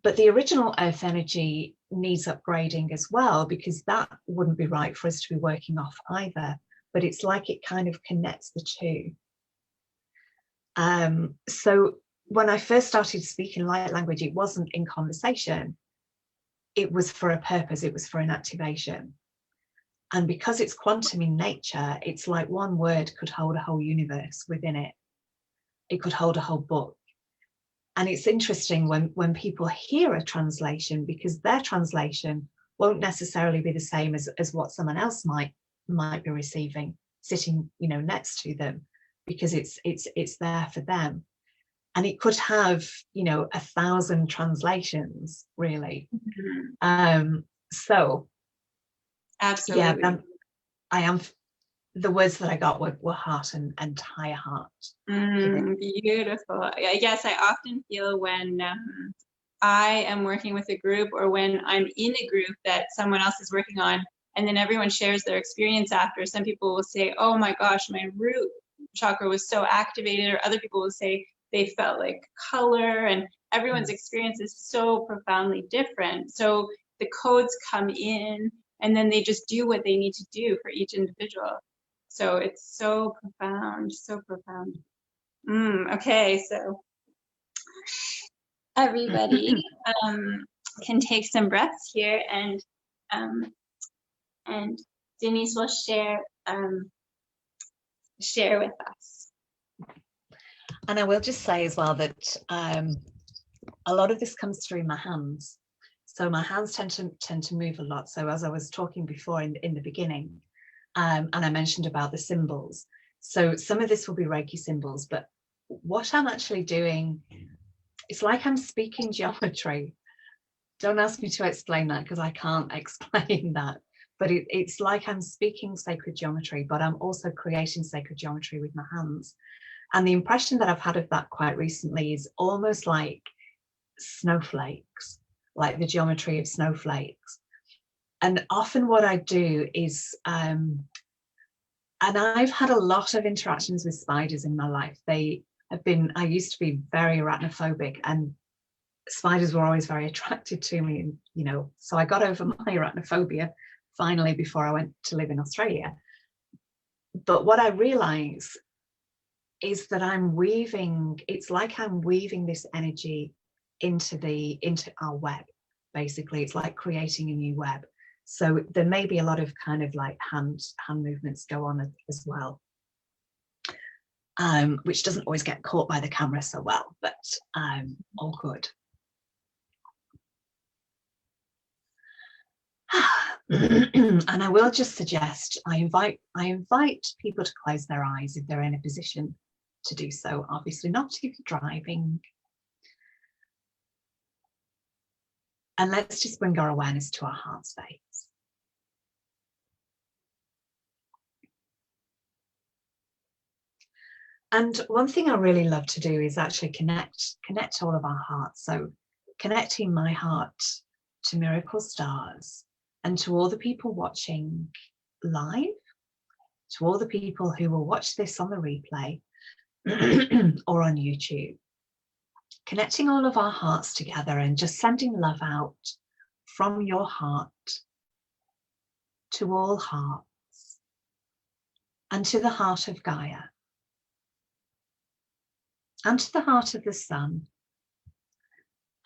But the original earth energy needs upgrading as well, because that wouldn't be right for us to be working off either. But it's like it kind of connects the two. So when I first started speaking light language, it wasn't in conversation. It was for a purpose. It was for an activation. And because it's quantum in nature, it's like one word could hold a whole universe within it. It could hold a whole book. And it's interesting when people hear a translation, because their translation won't necessarily be the same as what someone else might be receiving sitting, you know, next to them, because it's there for them. And it could have, you know, 1,000 translations, really. So Absolutely. Yeah, I am. The words that I got were heart and higher heart. Beautiful. Yes, I often feel when I am working with a group, or when I'm in a group that someone else is working on, and then everyone shares their experience after. Some people will say, oh my gosh, my root chakra was so activated, or other people will say they felt like color, and everyone's experience is so profoundly different. So the codes come in, and then they just do what they need to do for each individual. So it's so profound, so profound. Okay, so everybody can take some breaths here, and Denise will share with us. And I will just say as well that a lot of this comes through my hands. So my hands tend to move a lot. So as I was talking before in the beginning, and I mentioned about the symbols. So some of this will be Reiki symbols, but what I'm actually doing, it's like I'm speaking geometry. Don't ask me to explain that because I can't explain that. But it's like I'm speaking sacred geometry, but I'm also creating sacred geometry with my hands. And the impression that I've had of that quite recently is almost like snowflakes, like the geometry of snowflakes. And often what I do is, and I've had a lot of interactions with spiders in my life. They have been, I used to be very arachnophobic, and spiders were always very attracted to me. And, you know, so I got over my arachnophobia finally before I went to live in Australia. But what I realize is that I'm weaving, it's like I'm weaving this energy into our web. Basically, it's like creating a new web. So there may be a lot of kind of like hand movements go on as well, which doesn't always get caught by the camera so well, but all good. And I will just suggest, I invite people to close their eyes if they're in a position to do so. Obviously not if you're driving. And let's just bring our awareness to our heart space. And one thing I really love to do is actually connect all of our hearts. So connecting my heart to Miracle Stars, and to all the people watching live, to all the people who will watch this on the replay or on YouTube. Connecting all of our hearts together and just sending love out from your heart to all hearts, and to the heart of Gaia, and to the heart of the sun,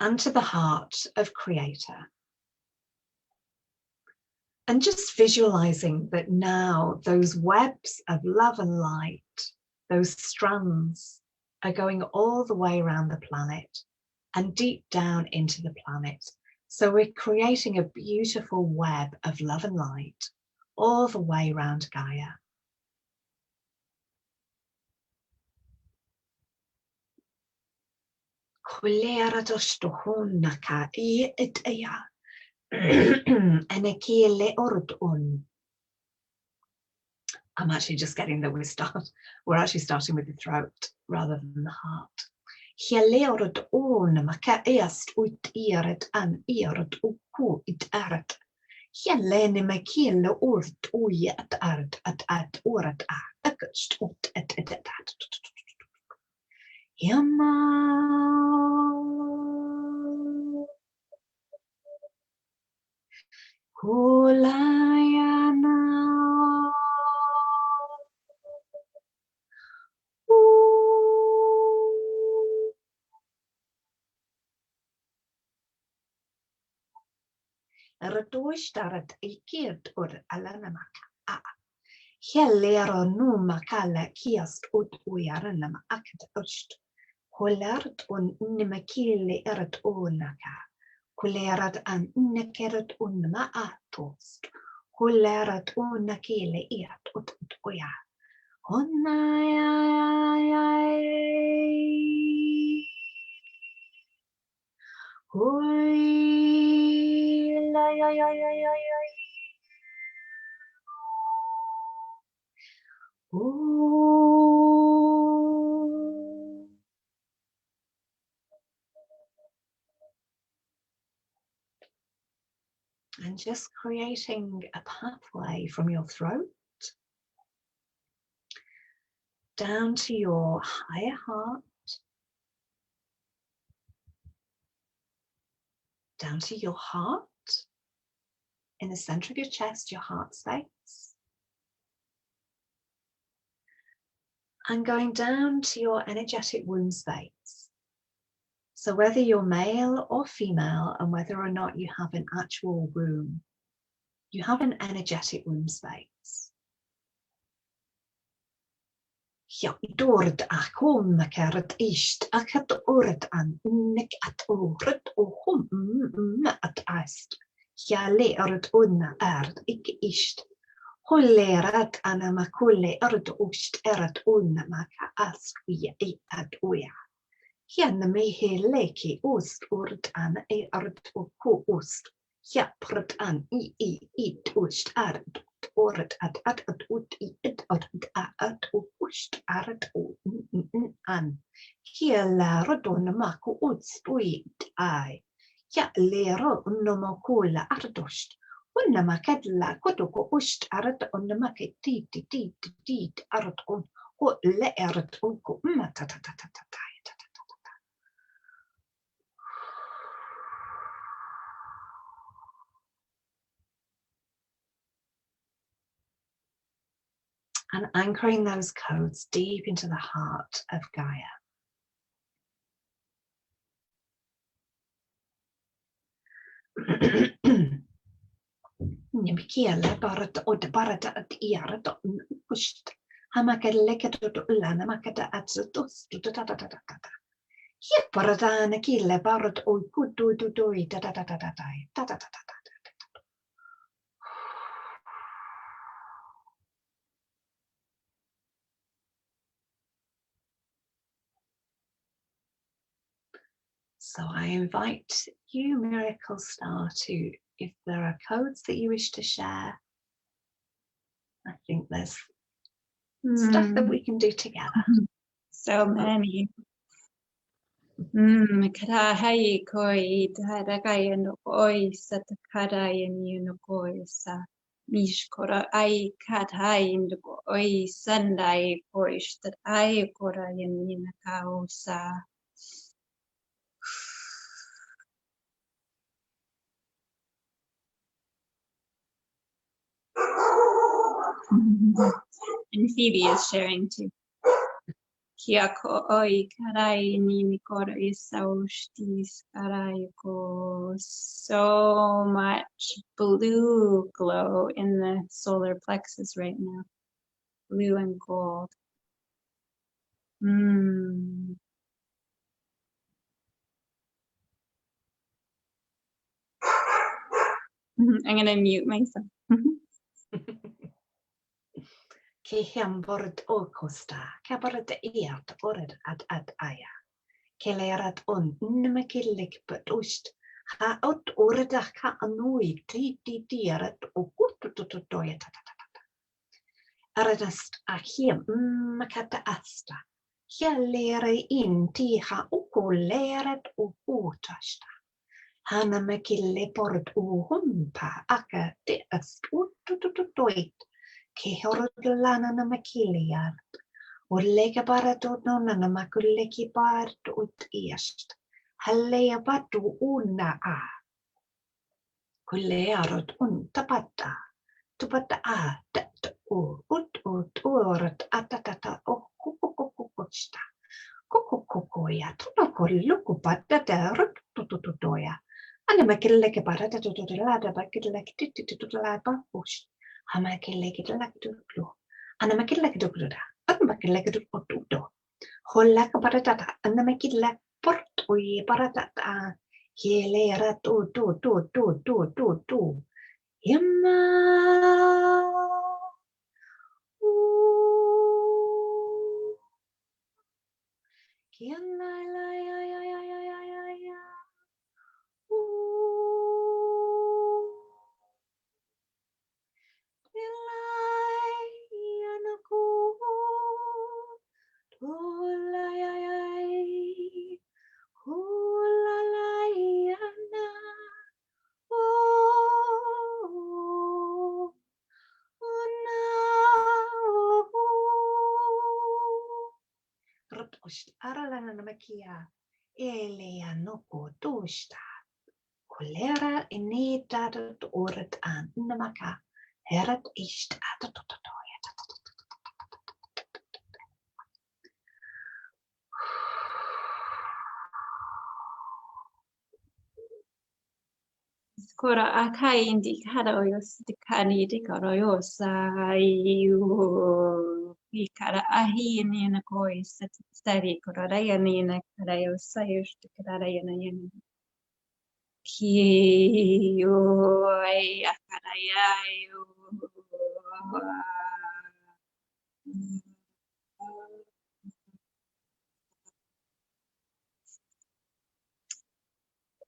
and to the heart of Creator. And just visualizing that now those webs of love and light, those strands, are going all the way around the planet and deep down into the planet. So we're creating a beautiful web of love and light all the way around Gaia. I'm actually just getting that we're actually starting with the throat rather than the heart. Helero numa kala kiast ut uyaranama akta ust. Holert un nimakili erat unaka. Kulerat an nekerat unma atost. Hulerat unakile iat ut uya. Honayay. Hui la ya ya ya ya ya. Ooh. And just creating a pathway from your throat down to your higher heart, down to your heart, in the center of your chest, your heart space. And going down to your energetic womb space. So whether you're male or female, and whether or not you have an actual womb, you have an energetic womb space. Ja, dord akom karat ist akat ord an nek at ord hum at ast. Ja leert unna ik ist. Hullerat ana makulle ust unna maka ast wie at oja. Hienne me leki ust an ku ust. Ja prut an it ust ord at ut at ust an. Hiela rodon maku ust ai. Ja lero nomakula ardust. Unna makadla kodoko ust unna maketi ardon. Ho le unku matatatatata. And anchoring those codes deep into the heart of Gaia. Nibikiela barat od barat at iarat ust. Hamakelleket ulana makata atsutus. Hier baradana kille barat oi kudu dudoi da. So I invite you, Miracle Star, to, if there are codes that you wish to share, I think there's stuff that we can do together. So many. Karahai koi taragaya no koi satakara no koi sa mishkora ai katai no koi sandai koi that I kora yamina kausa. And Phoebe is sharing too. Kiako oi karai ni mikoro isaushtis karaiko. So much blue glow in the solar plexus right now. Blue and gold. I'm gonna mute myself. Ke hembord o costa, cabaret eart ored at aya. Kelerat on nmekillik but ust. Ha out oreda ka anui tiaret o kututoya tatatata. Aradast a hiem makata asta. Hia lere in ti ha uko leret o utasta. Hana mekille port o humpa aka de ast ututoit. Ke horodolana na makiliar. Orlega baratut nonna na makulleki part ut iast. Halleja batu unna a. Kullearot tapata. Tupata a dat ut urat atatata o kukukukukusta. Kukukukuya tunakolluku patata rut tutututoya. Anna makilleki barata tutulada bakilleki titutulada push. Hamakilleki tulakutulu. Anna makilleki tukluda. Anmakilleki tututo. Hollaka baratata. Anna makilleki port ui baratata. Hielera tu. Yamma. Aralana namakia elea noko tusta Kulera ini dadat orat an namaka. Herat ist atatotoya. Skora akai indi kara oyos dikani dikara yosai ikara ahi ni na koi sari kora raya ni na kara yosai yoshti kara raya na yan ki yo ai akara ya yo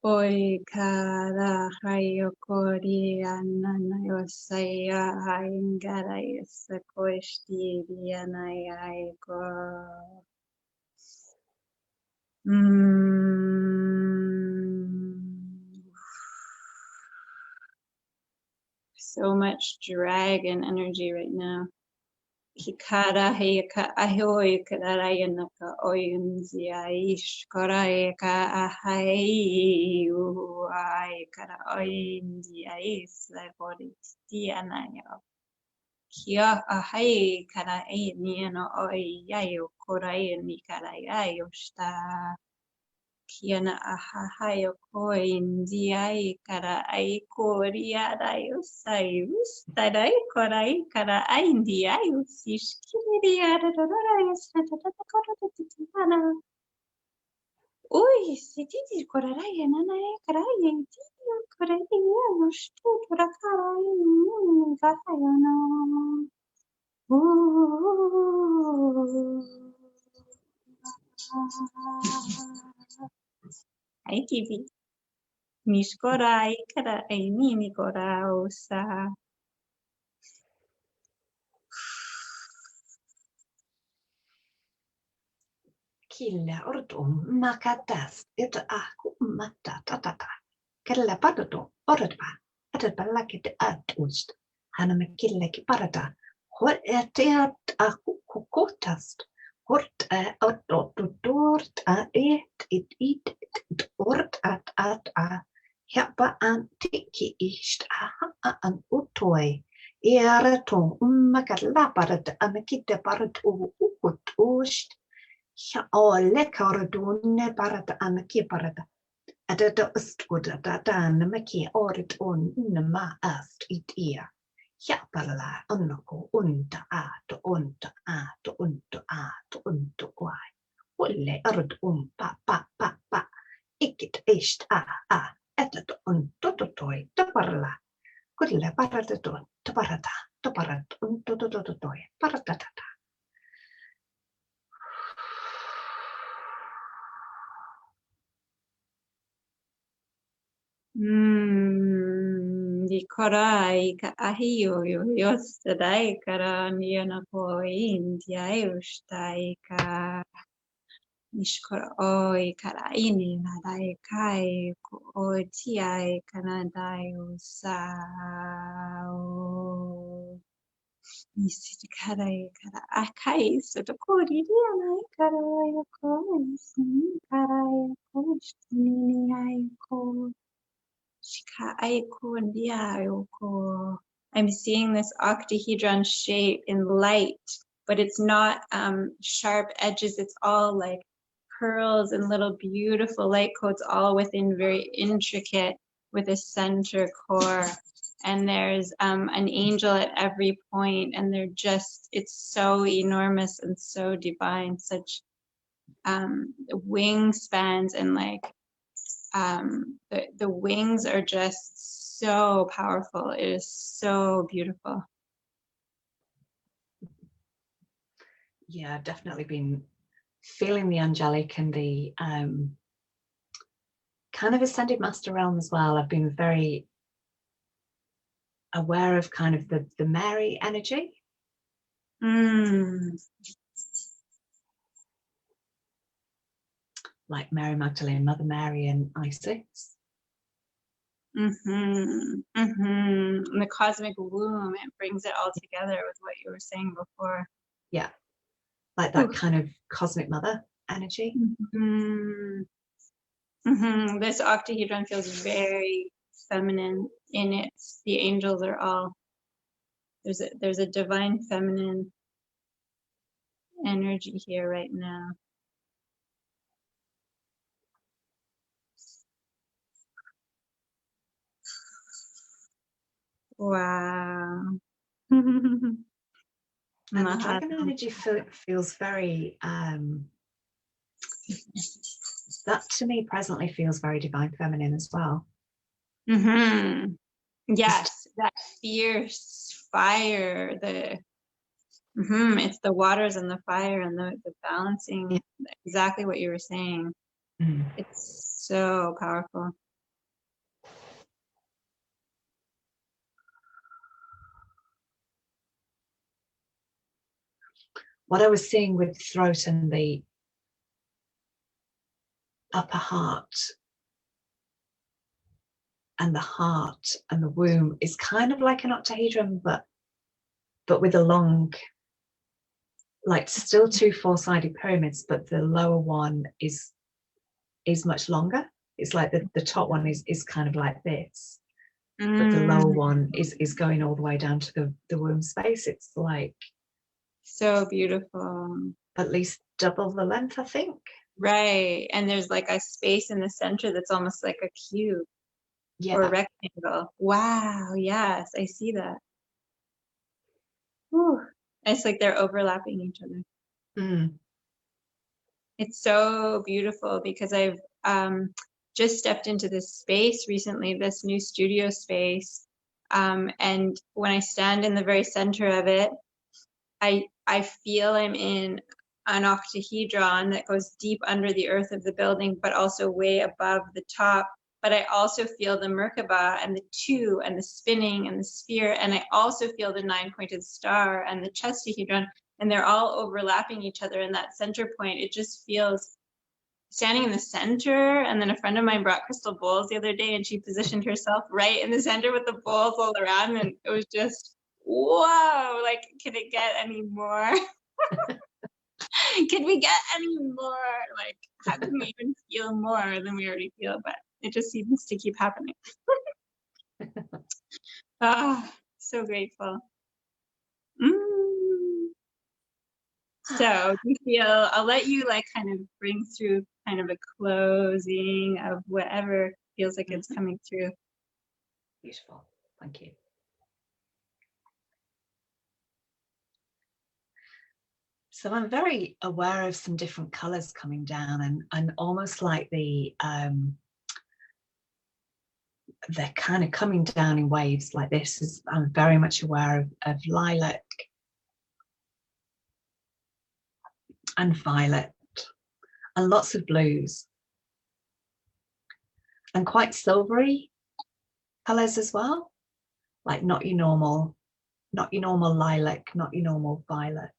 Oi kara hayo kori anana yosaya ingara yasa koshti diana yaiko. So much dragon energy right now. Hikara heka ahoi karayanaka oyunzia ish korayaka ahai uai kara oyunzia isla boritianayo. Kia ahai kara niano oi yayo korayani karayayo sta. Kiana ahahayo koindiai kara ai koriarayo sayus tarai korai kara aindiayo sishkiriarayo satatakoratiana. Ui, sititi koraraya nanae karaya tiyo koraya stu torakaraya kakayana. Hi, Kiwi. Mishkora ikara ainini kora osa. Killa ortum makatas ita aku matatatata. Kella patoto oratpa. Atatpa lakit atust. Haname killeki parata. Hort eteat aku kukotast. Hort ototort a it ort at a. Hjapa an tiki ist a an utoi. Earato makalla parat amikite parat ukut ust. Ja, lekkaudunne parata anki parata. Adada ustguda dadan meki orit on ma ast it ia. Ja, parla onnoko unta ato quai. Ulle ard pa. Ikit ist a. Etat toy to parla. Kulle parata to parat toy parata. Di korai ka ahio yo yostadai kara niana ko india eustai ka nishkora oi kara ini nadai kai ko otiai kana dai usao. Nisi kara akai soto kori diana kara yoko nisi kara yoko shtini ayoko. I'm seeing this octahedron shape in light, but it's not sharp edges. It's all like pearls and little beautiful light codes, all within very intricate with a center core. And there's an angel at every point, and it's so enormous and so divine, such wingspans and like the wings are just so powerful. It is so beautiful. Yeah, I've definitely been feeling the angelic and the kind of ascended master realm as well. I've been very aware of kind of the Mary energy. Like Mary Magdalene, Mother Mary, and Isis. And the cosmic womb, it brings it all together with what you were saying before. Yeah, like that kind of cosmic mother energy. This octahedron feels very feminine in it. The angels are all, there's a divine feminine energy here right now. Wow. And the dragon energy feels very, that to me presently feels very divine feminine as well. Yes, that fierce fire, it's the waters and the fire and the balancing, exactly what you were saying. It's so powerful. What I was seeing with throat and the upper heart and the womb is kind of like an octahedron, but with a long, like still two four-sided pyramids, but the lower one is much longer. It's like the top one is kind of like this, but the lower one is going all the way down to the womb space. It's like so beautiful. At least double the length, I think. Right, and there's like a space in the center that's almost like a cube or a rectangle. Wow, yes, I see that. Whew. It's like they're overlapping each other. It's so beautiful because I've just stepped into this space recently, this new studio space. And when I stand in the very center of it, I feel I'm in an octahedron that goes deep under the earth of the building, but also way above the top. But I also feel the Merkaba and the two and the spinning and the sphere. And I also feel the 9-pointed star and the chestahedron. And they're all overlapping each other in that center point. It just feels standing in the center. And then a friend of mine brought crystal bowls the other day and she positioned herself right in the center with the bowls all around. And it was just, whoa, like, can it get any more? Can we get any more? Like, how can we even feel more than we already feel? But it just seems to keep happening. So grateful. So you feel, I'll let you like kind of bring through kind of a closing of whatever feels like it's coming through. Beautiful. Thank you. So I'm very aware of some different colors coming down and almost like they're kind of coming down in waves like this. I'm very much aware of lilac and violet and lots of blues and quite silvery colors as well, like not your normal lilac, not your normal violet.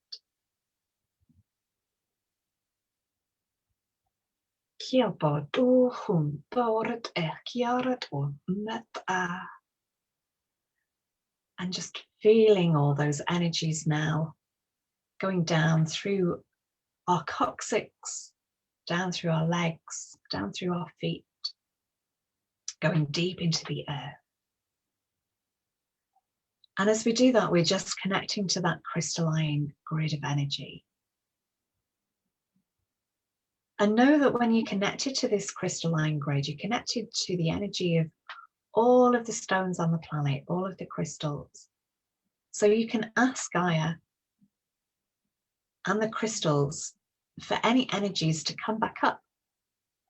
And just feeling all those energies now going down through our coccyx, down through our legs, down through our feet, going deep into the earth. And as we do that, we're just connecting to that crystalline grid of energy. And know that when you're connected to this crystalline grid, you're connected to the energy of all of the stones on the planet, all of the crystals. So you can ask Gaia and the crystals for any energies to come back up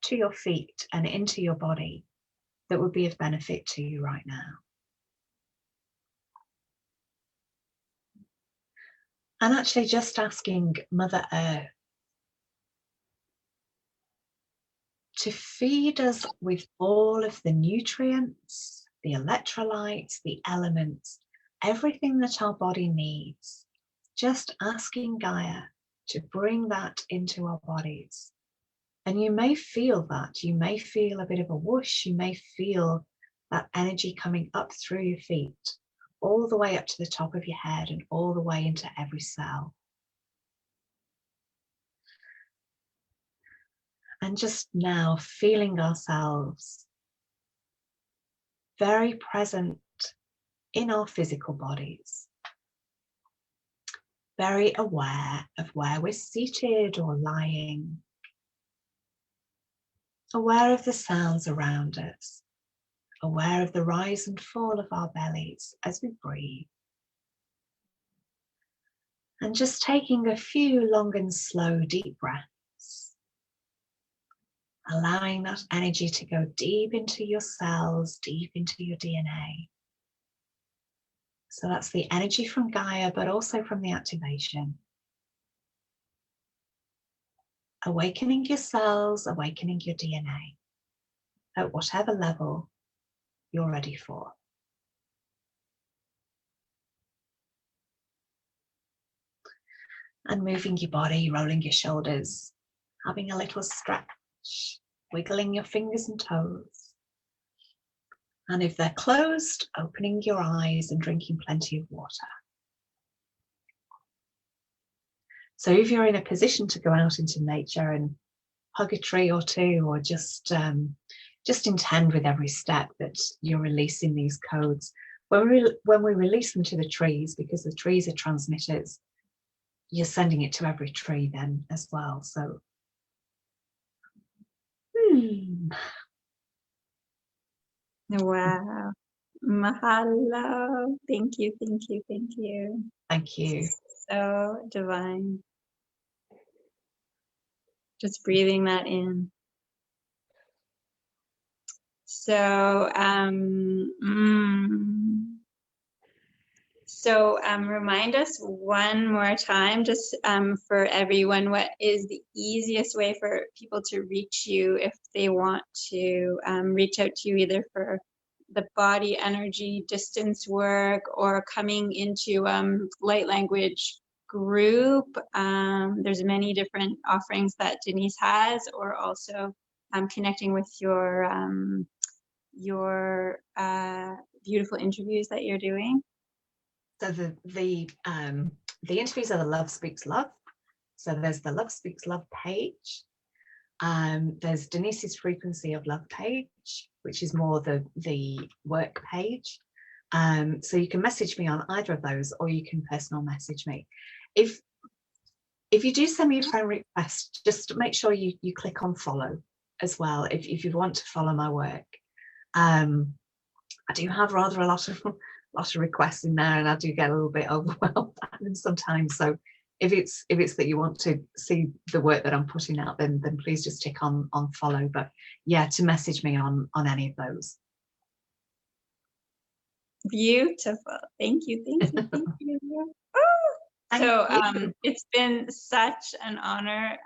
to your feet and into your body that would be of benefit to you right now. And actually just asking Mother Earth to feed us with all of the nutrients, the electrolytes, the elements, everything that our body needs. Just asking Gaia to bring that into our bodies. And you may feel that. You may feel a bit of a whoosh. You may feel that energy coming up through your feet, all the way up to the top of your head and all the way into every cell. And just now feeling ourselves very present in our physical bodies, very aware of where we're seated or lying, aware of the sounds around us, aware of the rise and fall of our bellies as we breathe. And just taking a few long and slow deep breaths, allowing that energy to go deep into your cells, deep into your DNA. So that's the energy from Gaia, but also from the activation. Awakening your cells, awakening your DNA at whatever level you're ready for. And moving your body, rolling your shoulders, having a little stretch, wiggling your fingers and toes. And if they're closed, opening your eyes and drinking plenty of water. So if you're in a position to go out into nature and hug a tree or two, or just intend with every step that you're releasing these codes. When we release them to the trees, because the trees are transmitters, you're sending it to every tree then as well. So Wow. Mahalo. Thank you, thank you, thank you. Thank you. So divine. Just breathing that in. So, remind us one more time, just for everyone, what is the easiest way for people to reach you if they want to reach out to you, either for the body energy, distance work, or coming into light language group? There's many different offerings that Denise has, or also connecting with your beautiful interviews that you're doing. So the interviews are the Love Speaks Love. So there's the Love Speaks Love page. There's Denise's Frequency of Love page, which is more the work page. So you can message me on either of those, or you can personal message me. If you do send me a friend request, just make sure you click on follow as well if you want to follow my work. I do have rather a lot of requests in there, and I do get a little bit overwhelmed sometimes. So if it's that you want to see the work that I'm putting out, then please just tick on follow. But yeah, to message me on any of those. Beautiful. Thank you. Thank you. Thank you. So it's been such an honor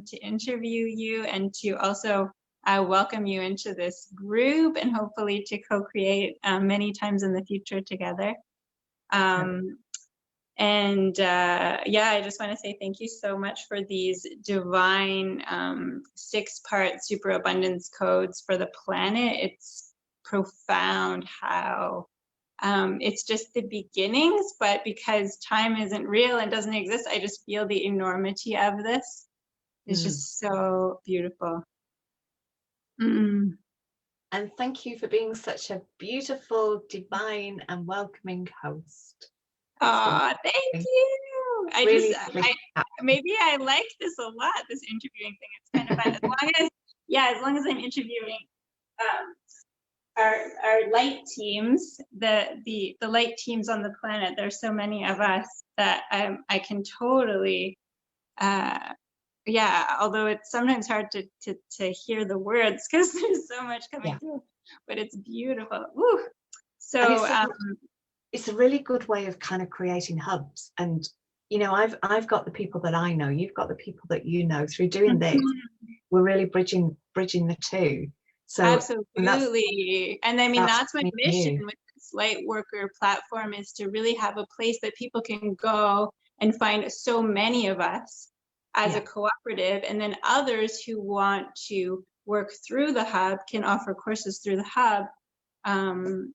to interview you, and to also welcome you into this group, and hopefully to co-create many times in the future together. And yeah, I just want to say thank you so much for these divine 6-part superabundance codes for the planet. It's profound how it's just the beginnings, but because time isn't real and doesn't exist, I just feel the enormity of this. It's just so beautiful. And thank you for being such a beautiful, divine, and welcoming host. Oh, thank you. Maybe I like this a lot, this interviewing thing. It's kind of fun. As long as I'm interviewing our light teams, the light teams on the planet. There's so many of us that I can totally although it's sometimes hard to hear the words because there's so much coming through, but it's beautiful. Woo. So it's a really good way of kind of creating hubs. And I've got the people that I know, you've got the people that you know. Through doing this, we're really bridging the two. So absolutely. And I mean, that's my mission with this light worker platform, is to really have a place that people can go and find so many of us as a cooperative, and then others who want to work through the hub can offer courses through the hub, and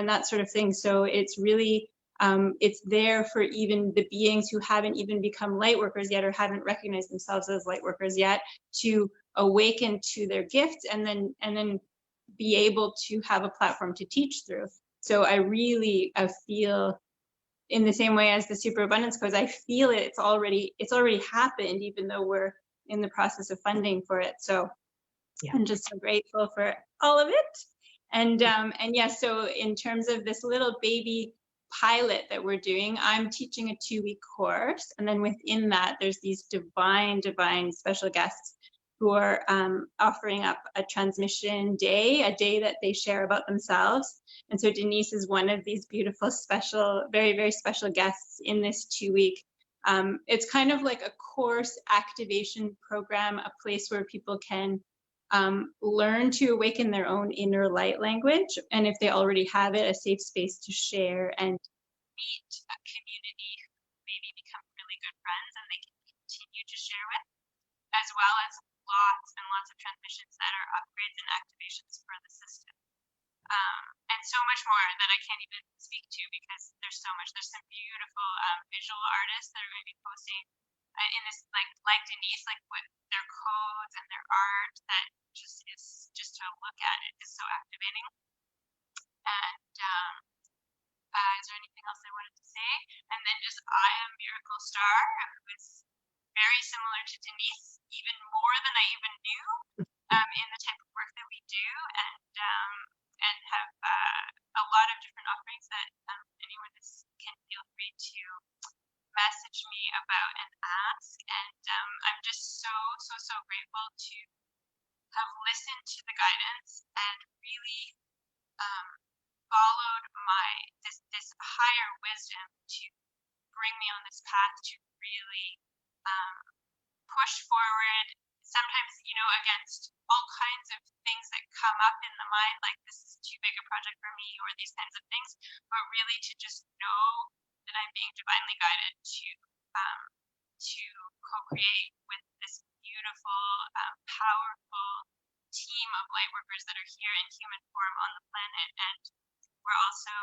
that sort of thing. So it's really it's there for even the beings who haven't even become light workers yet, or haven't recognized themselves as light workers yet, to awaken to their gifts, and then be able to have a platform to teach through. So I feel, in the same way as the superabundance course, I feel it's already happened, even though we're in the process of funding for it. So yeah. I'm just so grateful for all of it. And yeah, so in terms of this little baby pilot that we're doing, I'm teaching a 2-week course, and then within that there's these divine special guests who are offering up a transmission day, a day that they share about themselves. And so Denise is one of these beautiful, special, very, very special guests in this 2-week. It's kind of like a course activation program, a place where people can learn to awaken their own inner light language. And if they already have it, a safe space to share and meet a community who maybe become really good friends and they can continue to share with, as well as lots and lots of transmissions that are upgrades and activations for the system. And so much more that I can't even speak to because there's so much. There's some beautiful visual artists that are going to be posting in this, like Denise, like with their codes and their art that just to look at it is so activating. And is there anything else I wanted to say? And then just I am Miracle Star, who is very similar to Denise, even more than I even knew, in the type of work that we do, and have a lot of different offerings that anyone can feel free to message me about and ask. And I'm just so grateful to have listened to the guidance and really followed this higher wisdom to bring me on this path to really push forward, sometimes, against all kinds of things that come up in the mind, like this is too big a project for me, or these kinds of things, but really to just know that I'm being divinely guided to co-create with this beautiful, powerful team of light workers that are here in human form on the planet. And we're also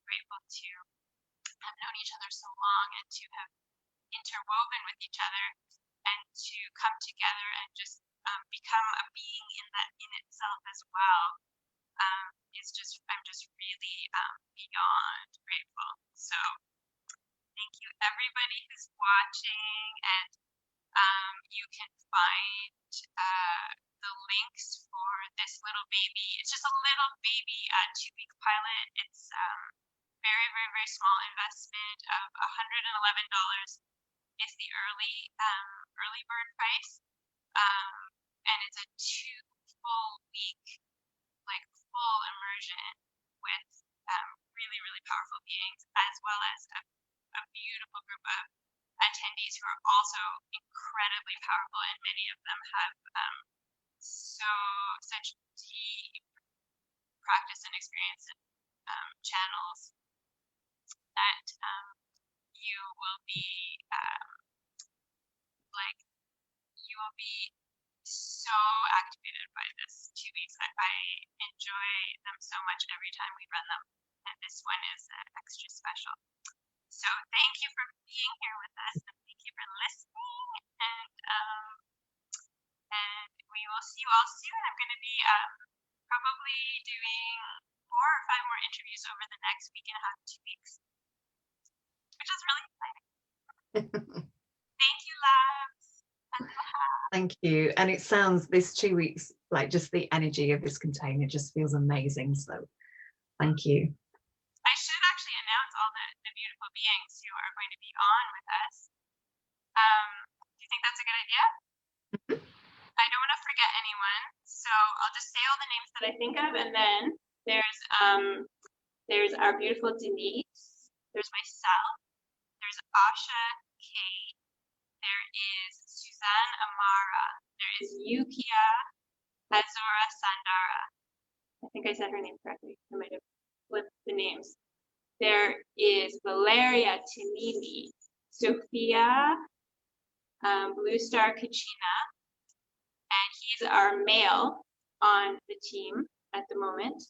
grateful to have known each other so long and to have interwoven with each other and to come together and just become a being in itself as well. I'm just really beyond grateful. So thank you everybody who's watching, and you can find the links for this little baby. It's just a little baby 2-week pilot. It's very, very, very small investment of $111 is the early bird price, and it's a 2 full week, full immersion with really, really powerful beings, as well as a beautiful group of attendees who are also incredibly powerful, and many of them have such deep practice and experience in channels that you will be so activated by this 2 weeks. I enjoy them so much every time we run them, and this one is extra special. So thank you for being here with us, and thank you for listening, and we will see you all soon. I'm going to be probably doing 4 or 5 more interviews over the next week and a half, 2 weeks, which is really exciting. Thank you, loves. Thank you. And it sounds, this 2 weeks, just the energy of this container just feels amazing. So thank you. I should actually announce all the beautiful beings who are going to be on with us. Do you think that's a good idea? I don't want to forget anyone, so I'll just say all the names that I think of, and then there's our beautiful Denise, there's myself, there's Asha Kate, there is Suzanne Amara, there is Yukia Azora Sandara. I think I said her name correctly. I might have flipped the names. There is Valeria Tinini, Sophia Blue Star Kachina, and he's our male on the team at the moment.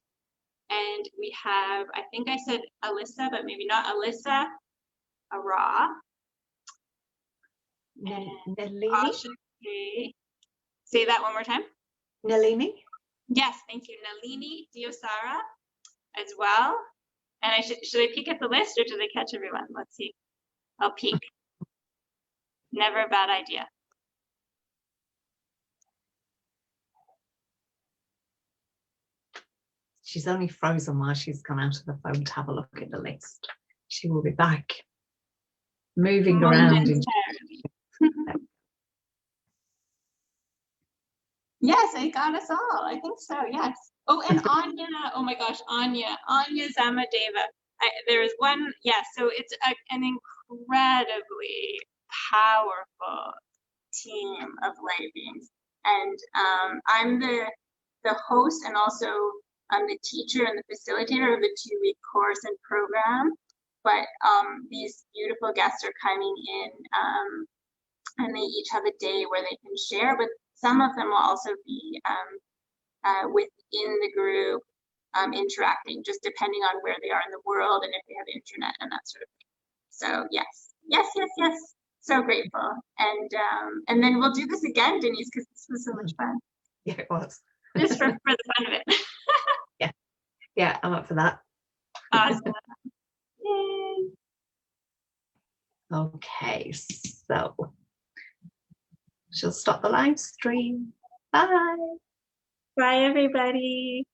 And we have, I think I said Alyssa, but maybe not Alyssa, Ara. And Asha K. Say that one more time. Nalini? Yes, thank you. Nalini Diosara as well. And I should I peek at the list or did I catch everyone? Let's see. I'll peek. Never a bad idea. She's only frozen while she's gone out of the phone to have a look at the list. She will be back. Moving around. Yes, I got us all. I think so. Yes. Oh, and Anya. Oh my gosh, Anya Zamadeva. There is one. Yes. So it's an incredibly powerful team of light beings, and I'm the host and also I'm the teacher and the facilitator of the 2-week course and program. But these beautiful guests are coming in, and they each have a day where they can share. But some of them will also be within the group, interacting, just depending on where they are in the world and if they have internet and that sort of thing. So yes. So grateful. And then we'll do this again, Denise, because this was so much fun. Yeah, it was. Just for the fun of it. Yeah, I'm up for that. Awesome. Yay. Okay, so she'll stop the live stream. Bye. Bye, everybody.